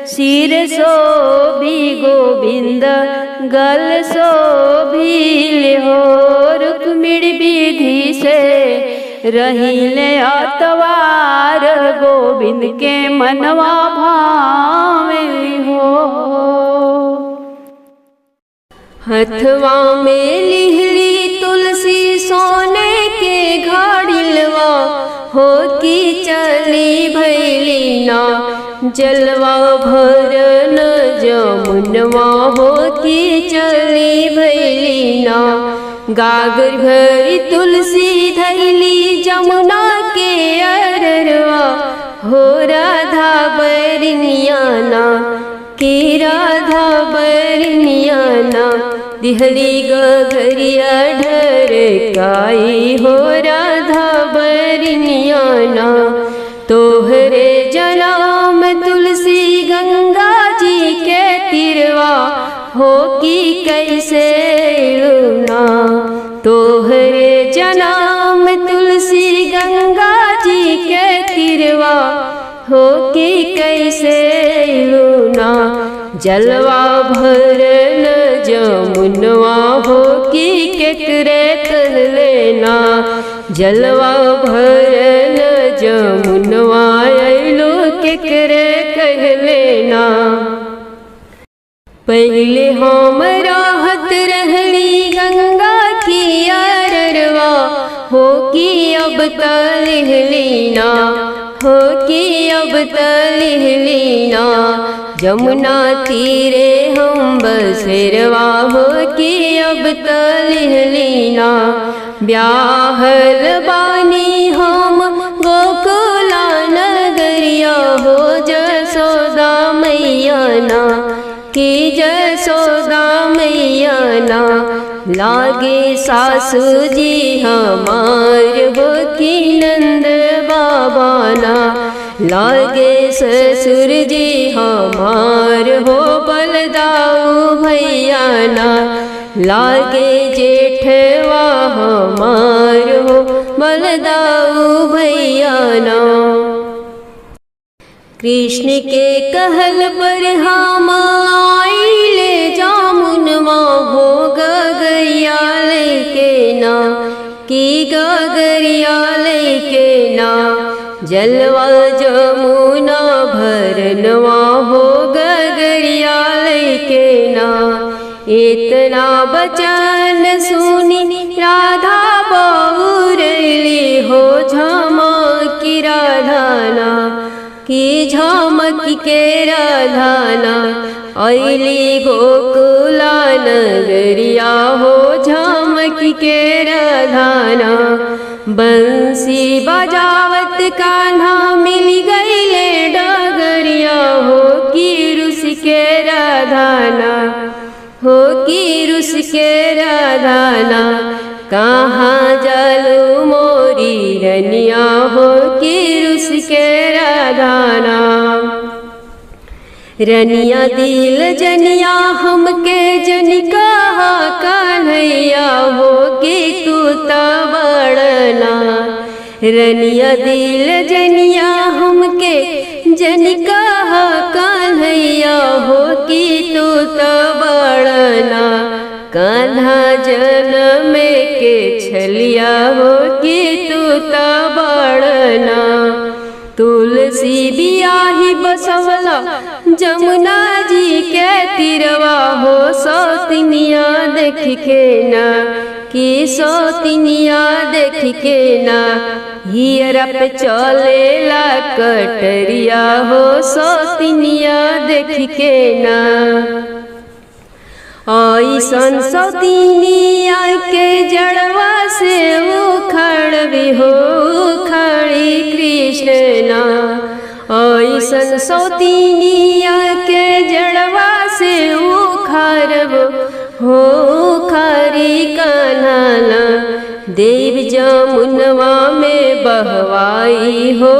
सिर शोभी गोविंद गल शोभिले हो। रुक्मिणी विधि से रहिले आतवार गोविंद के मनवा भावेली हो। हथवा में लिहली तुलसी सोने के घड़िलवा हो की चली भैली ना। जलवा भरन जमुनवा हो की चली भैली ना। गागर भरी तुलसी धैली जमुना के अररवा हो। राधा बरनियाना की राधा बरनियाना दिहली गगरिया ढरकाई हो। राधा बरनियाना तोहरे जनाम तुलसी गंगा जी के तिरवा हो की कैसे लूना। तोहरे जनाम तुलसी गंगा जी के तिरवा हो की कैसे लूना। जलवा भरन जमुनवा हो की केकरे कह लेना। जलवा भरन जमुनवा अइलो केकरे कह लेना। पहले हम राहत रहली गंगा की अररवा हो की अब तलिहलीना हो की अब तलिहलीना। जमुना तीरे हम बसेरवा हो की अब तलिहलीना। ब्याहल बानी हम गोकुला नगरिया हो। जसोदा मैया ना की जसोदा मैया ना। लागे सासू जी हमार हो की नंद बाबा ना। लागे ससुर जी हमार हो बलदाऊ भैया ना। लागे जेठवा हमार हो बलदाऊ भैया ना। कृष्ण के कहल पर हम आइले जामुनवा हो। गगरिया लेके ना की गगरिया लेके ना। जलवा जमुना भरनवा इतना बचन सुनी राधा बहुरली हो झमकी राधाना की झमकी के राधाना ऐली गोकुला नगरिया हो झमकी के राधाना बंसी बजावत कान्हा मिल गईले डगरिया हो की रुस के राधाना हो की रुस के राधाना कहाँ जालू मोरी रनिया हो की रुस के राधाना रनिया दिल जनिया हमके जन कहा कन्हैया हो कि तू तबड़ना रनिया दिल जनिया हमके जन कहा कन्हैया हो कि तू तबड़ना कान्हा जन्म के छलिया हो कि तू तबड़ना तुलसी बियाही बसवला जमुना जी के तिरवा हो सौतिनिया देख के ना कि सौतिनिया देख के ना हियरा पे चलेला कटरिया हो सौतिनिया देख के ना ऐसन सौतिनिया के जड़वा से उखड़ भी हो खड़ी कृष्णा ऐसन सौतिनिया के जड़वा से उखड़ब हो खरी कान्हा देव जमुनवा में बहवाई हो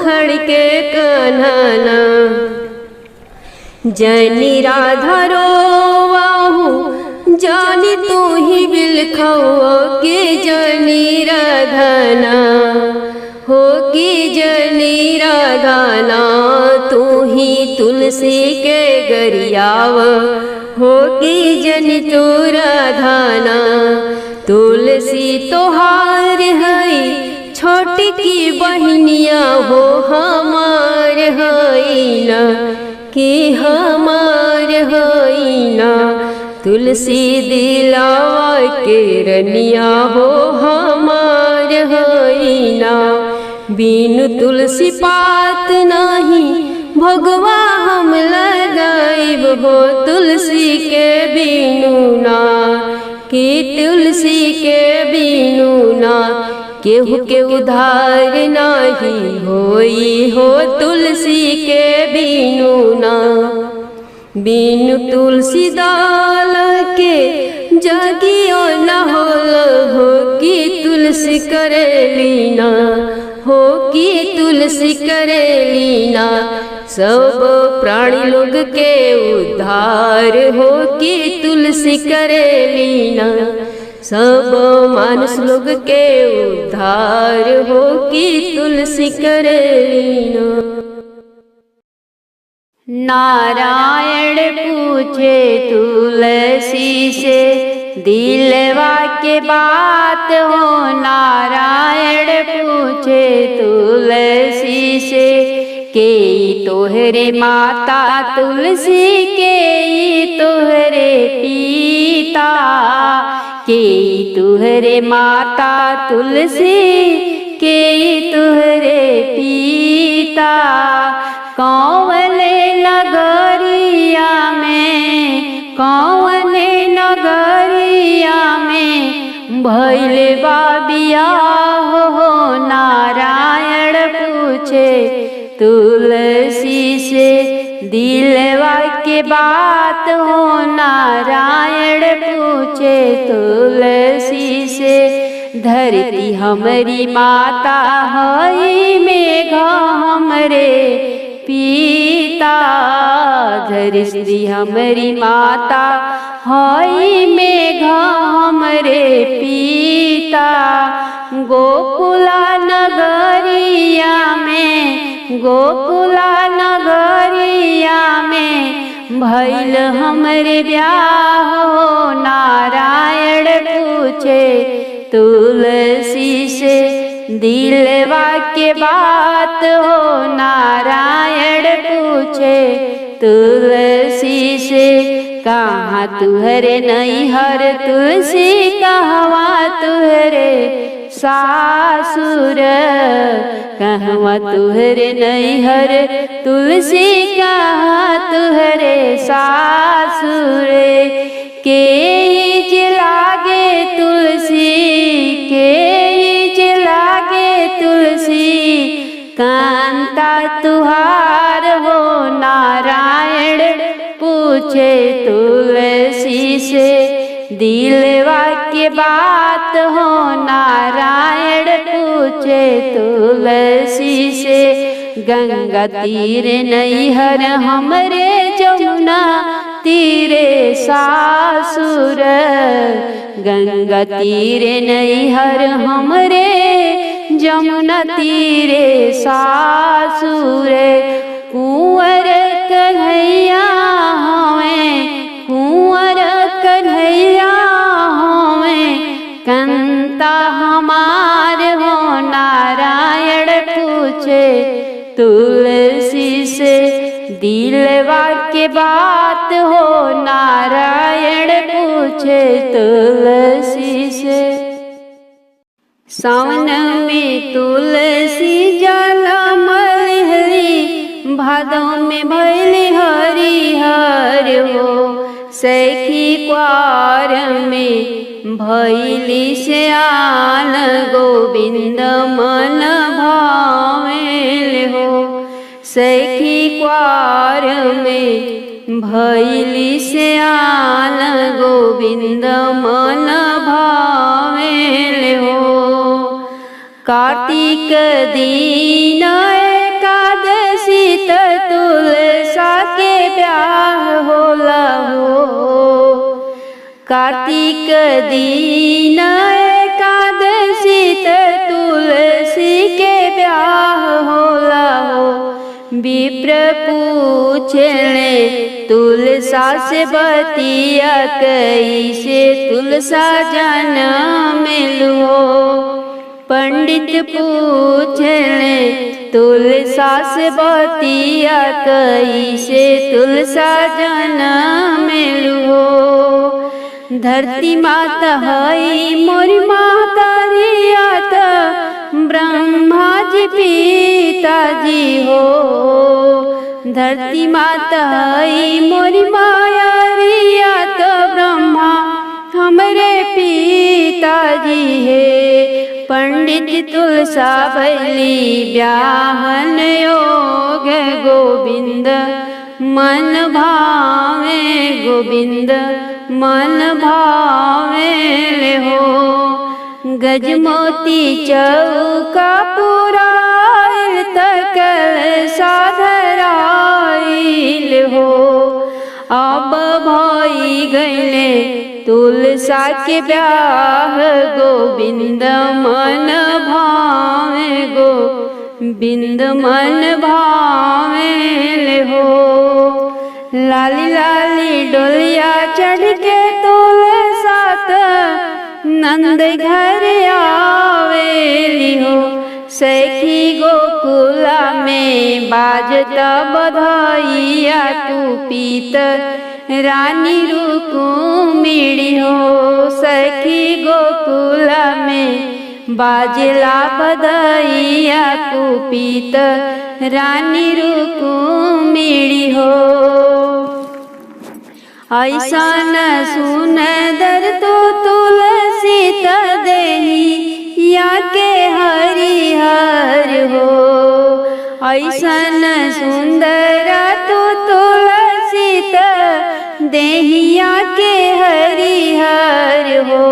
खड़ के कान्हा जनी राधा रोवाहू जानी तू ही बिलखवा के जनी राधाना हो कि जनी राधाना तू ही तुलसी के गरियाव हो कि जनी तू राधाना तुलसी तोहार हई छोटी की बहनिया हो हमार हई ना कि हमार हई ना तुलसी दिलावा के रनिया हो हमार हई ना बिनु तुलसी पात नहीं भगवा हम लगाइब हो तुलसी के बिनु ना कि तुलसी के बिनु ना केहू के उधार नहीं होई हो तुलसी के बिनु ना बिनु तुलसी दाल के जगियो न हो कि तुलसी करेली ना हो कि तुलसी करेली ना सब प्राणी लोग के उद्धार हो कि तुलसी करेली ना सब मानुष लोग के उद्धार हो कि तुलसी करेली ना नारायण पूछे तुलसी से दिलवा के बात हो नारायण पूछे तुलसी से के तोहरे माता तुलसी के तोहरे पिता के तुहरे माता तुलसी के तुहरे पिता कौवने नगरिया में कौवने नगरिया में भइले बाबिया हो नारायण पूछे तुलसी से दिलवा के बात हो नारायण पूछे तुलसी से धरती हमारी माता हई मेघ हमरे पिता धरती हमारी माता हई मेघ हमरे पिता गोकुला नगरिया में गोकुला नगरिया में भइल हमरे ब्याह हो नारायण पूछे तुलसी से दिलवा के बात हो नारायण पूछे तुलसी से कहाँ तुहरे नैहर तुलसी कहवा तुहरे सासुर, कहवा तुहरे नैहर तुलसी कहाँ तुहरे सासुर। के लागे तुलसी के लागे तुलसी कांता तुहार हो नारायण पूछे तुलसी से दिलवा के बात हो नारायण पूछे तुलसी से। गंगा तीरे नैहर हमरे जमुना तीरे सासुर, गंगा तीरे नैहर हमरे जमुना तीरे सासुर। कुंवर कन्हैया हमें कुंवर कन्हैया हमें कंता हमार हो नारायण पूछे तुलसी से दिलवा के बात हो नारायण पूछे तुलसी से। सावन में तुलसी जला मलहरी भादों में भैली हरिहर हो। सखी क्वार में भैली श्याल गोविंद मन भावेल हो। सखी क्वार में भैली श्याल गोविंद मन भावेल हो। कार्तिक दीन एकादशी तुलसा के ब्याह होला हो। कार्तिक दीन एकादशी तुलसी के ब्याह होला हो। विप्र पूछले तुलसा से बतिया कैसे तुलसा जन्म हो। पंडित पूछले तुलसा से बतिया कैसे तुलसा जन्म हो। धरती माता हई मोरी माता रियात ब्रह्मा जी पिताजी हो। धरती माता हई मोरी माया रियात ब्रह्मा हमरे पिताजी है। पंडित तुलसा भैली ब्याहन योग गोविंद मन भावे गोविंद मन भावे हो। गजमोती चौका पुराइल तकल साधराइल हो। अब भई गईले तुलसा के ब्याह गोविंद मन भावे गोविंद मन भावे हो। लाली लाली डोलिया चढ़ के तुलसा नंद घर आवेली हो। सखी गोकुला में बाजता बधाइया तू पीत रानी रुक्मिणी हो। सखी गोकुला में बाजला बधाइया कुपीत रानी रुक्मिणी हो। ऐसा न सुंदर तो तुलसी देही या के हरिहर हो। ऐसा न सुंदर तो तुलसी देहिया के हरिहर हो।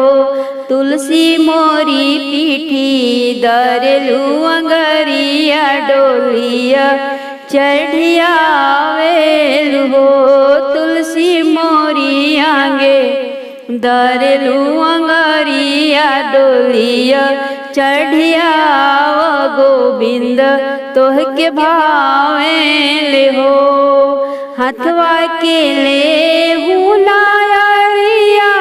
तुलसी मोरी पीठी दरलू अंगरिया डोलिया चढ़िया वेलु हो। तुलसी मोरी आगे दरलू अंगरिया डोलिया चढ़िया गोविंद तोह के भावेल हो। हथवा के ले हुनारिया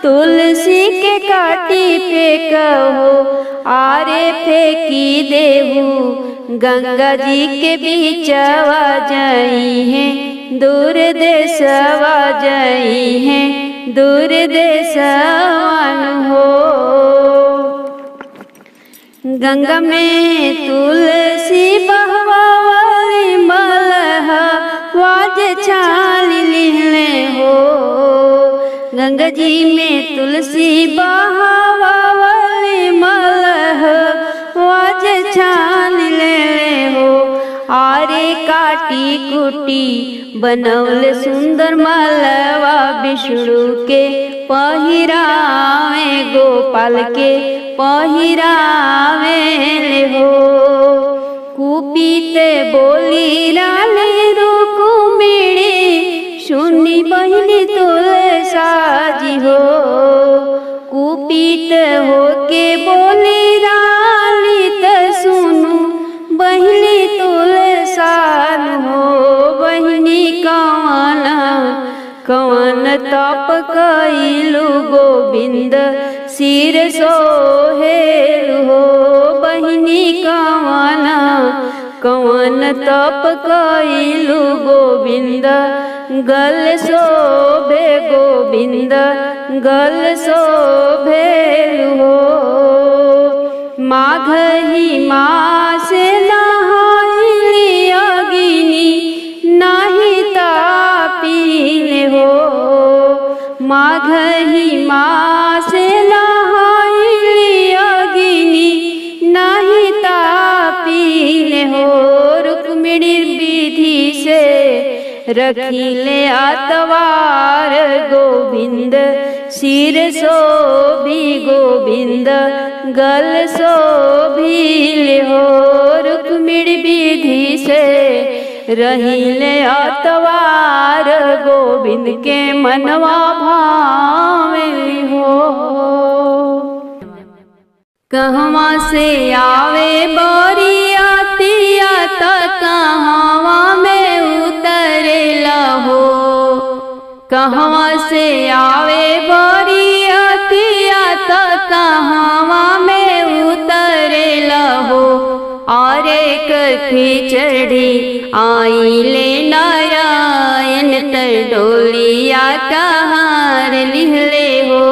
तुलसी के काटी पे कहो। आरे फेंकी देहू गंगा जी के बीचवा जाई है दूर देशवा जई हैं दूर देशवान हो। गंगा में तुलसी बहवावली मलह वाज छाल लिहले हो। गंगा जी में तुलसी बहवावली मलह वाज छाल ले हो। आरे काटी कुटी बनौल सुंदर मालवा विष्णु के पहिरावे गोपाल के पहिरावे हो। कुपित बोली राले रुक्मिणी सुनी बहिनी तुलसा जी हो। कुपित होके बोली राली त सुनु बहिनी तुलसान हो। बहिनी कवन तप कइलु गोविंद सिर सोहेलु हो। बहिनी कवन तप कइलु गोविंद गल शोभे गोविंद गल शोभेलु हो। माघ ही मास नहाइली अग्नि नाही तापीले हो। माघ ही मास नहाइली अग्नि नाही तापीले हो। रुक्मिणी विधि से रखिले आतवार गोविंद सिर शोभी गोविंद गल शोभिले हो। रुक्मिणी विधि से रहिले आतवार गोविंद के मनवा भावेली हो। कहवा से आवे बरियातिया त कहवा में उतरेला हो। कहवा से आवे बरियातिया त कहवा में उतरेला हो। आरे कथी चढ़ी आइले नारायण त डोलिया कहार लिहले हो।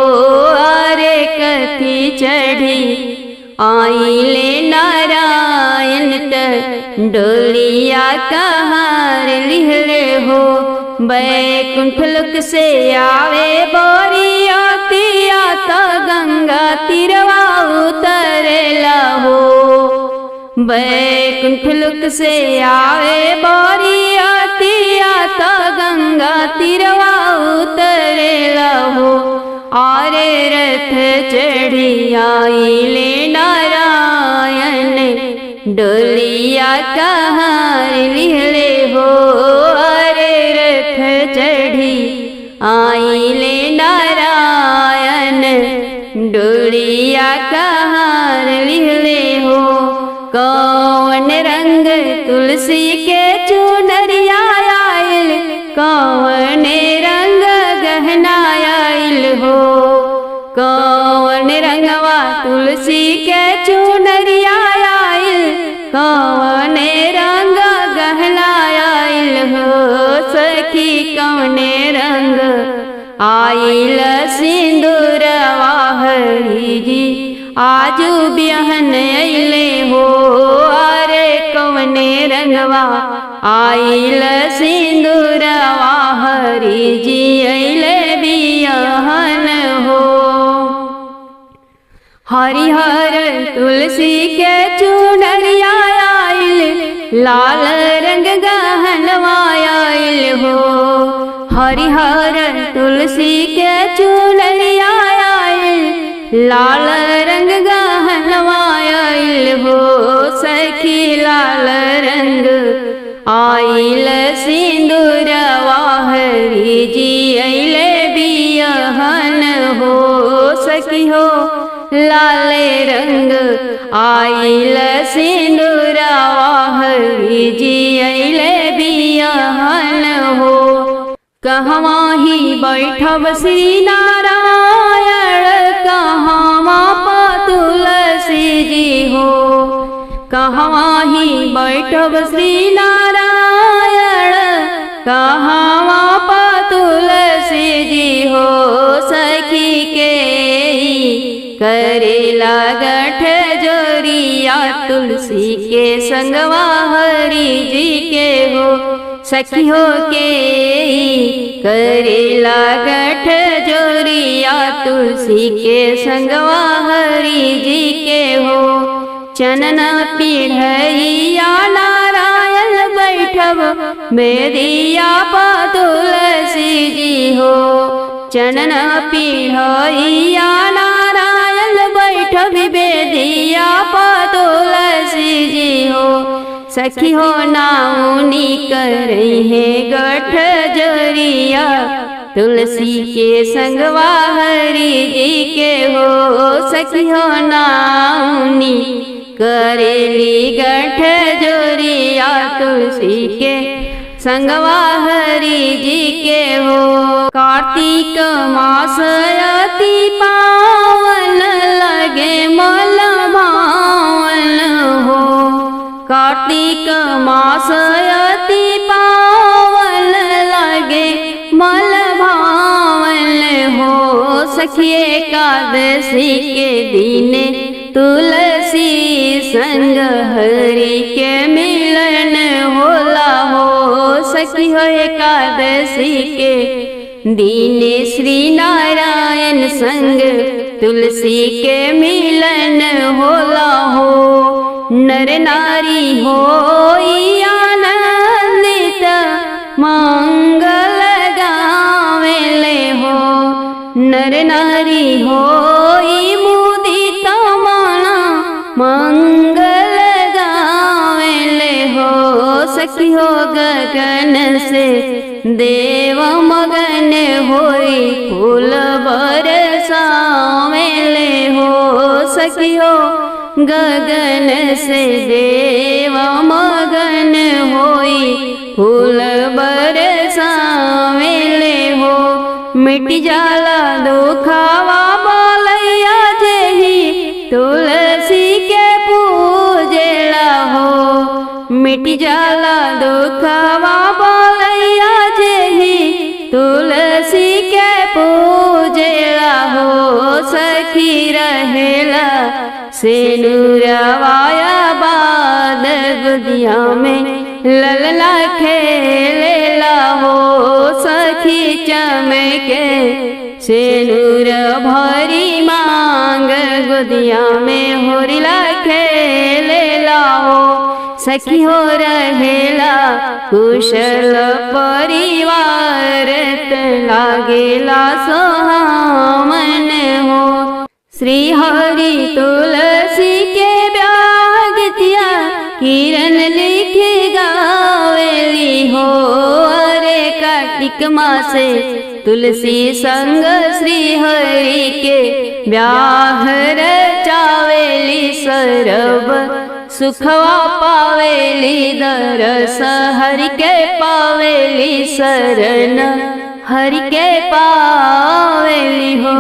आरे कथी चढ़ी आइले नारायण त डोलिया कहार लिहले हो। बैकुंठ लोक से आवे बरियातिया त गंगा तीरवा उतरेला हो। बैकुंठ लोक से आवे बरियातिया त गंगा तीरवा उतरेला हो। आरे रथ चढ़ी आइले नारायण डोलिया कहार लिहले हो। आरे रथ चढ़ी आइले नारायण डोलिया कहार लिहले हो। कौन रंग तुलसी के चुनरिया आइल कौन रंग गहना आइल हो। कौन रंगवा तुलसी के चुनरिया आइल कौन रंग गहना आइल हो। सखी कौन रंग आइल सिंदूरवा हरी जी आजू बिहन अइले हो। अरे कवने रंगवा आइल सिंदूरवा हरी जी अइले बिहन हो। हरिहर तुलसी के चुनरिया आइल लाल रंग गहनवा आइल हो। हरिहर तुलसी के चुनरिया आइल लाल रंग गहनवा आइल हो। सखी लाल रंग आइल सिंदूरवा हरी जी अइले बिहन हो। सखी हो लाले रंग आइल सिंदूरवा हरी जी अइले बिहन हो। कहवा ही बैठब श्री नारायण कहवा पा तुलसी जी हो। कहवा ही बैठब श्री नारायण कहावा पा तुलसी जी हो सखी के करेला गठ जोरिया तुलसी के संगवा हरि जी के हो सखी हो के करेला गठ जोरिया तुलसी के संगवा हरि जी के हो चनन पीढ़िया नारायण बैठब मेरिया पा तुलसी जी हो चनन पीढ़िया नारायण बैठब बेदिया पा तुलसी जी हो सखी हो नाउनी करे है गठ जोरिया तुलसी के संगवा हरि जी के हो सखी हो नाउनी करेली गठ जोरिया तुलसी के संगवा हरि जी के हो कार्तिक मास अति पावन लगे मल भावन हो कार्तिक मास अति पावन लगे मल भावन हो सखी एकादशी के दिने तुलसी संग हरि के मिलन होला हो सखी हो एकादशी के दीने श्री नारायण संग तुलसी के मिलन होला हो नर नारी हो आनंदित मंगल गावेले हो नर नारी हो मुदित मना मंगल गावेले हो सखी हो गगन से देव मगन होई फूल बरसावेले हो सखी हो गगन से देव मगन होई फूल बरसावेले हो मिट जाला दुखावा बोलैया जेही तुलसी के पूजेला हो मिट जाला दुखावा बोलैया जेही तुलसी के पूजेला हो सखी रहेला सेनुरवाया बाद गुदिया में ललना खेलेला हो सखी चमके सेनुर भरी मांग गुदिया में होरिला खेलेला हो सखी हो रहेला कुशल परिवार लागेला सोहामन हो श्री हरि तुलसी के ब्यागतिया किरण लिख गावेली हो अरे कार्तिक मासे तुलसी संग श्री हरि के ब्याहर चावेली सरब सुखवा पावेली दरस हरि के पावेली शरण हरि के पावेली हो।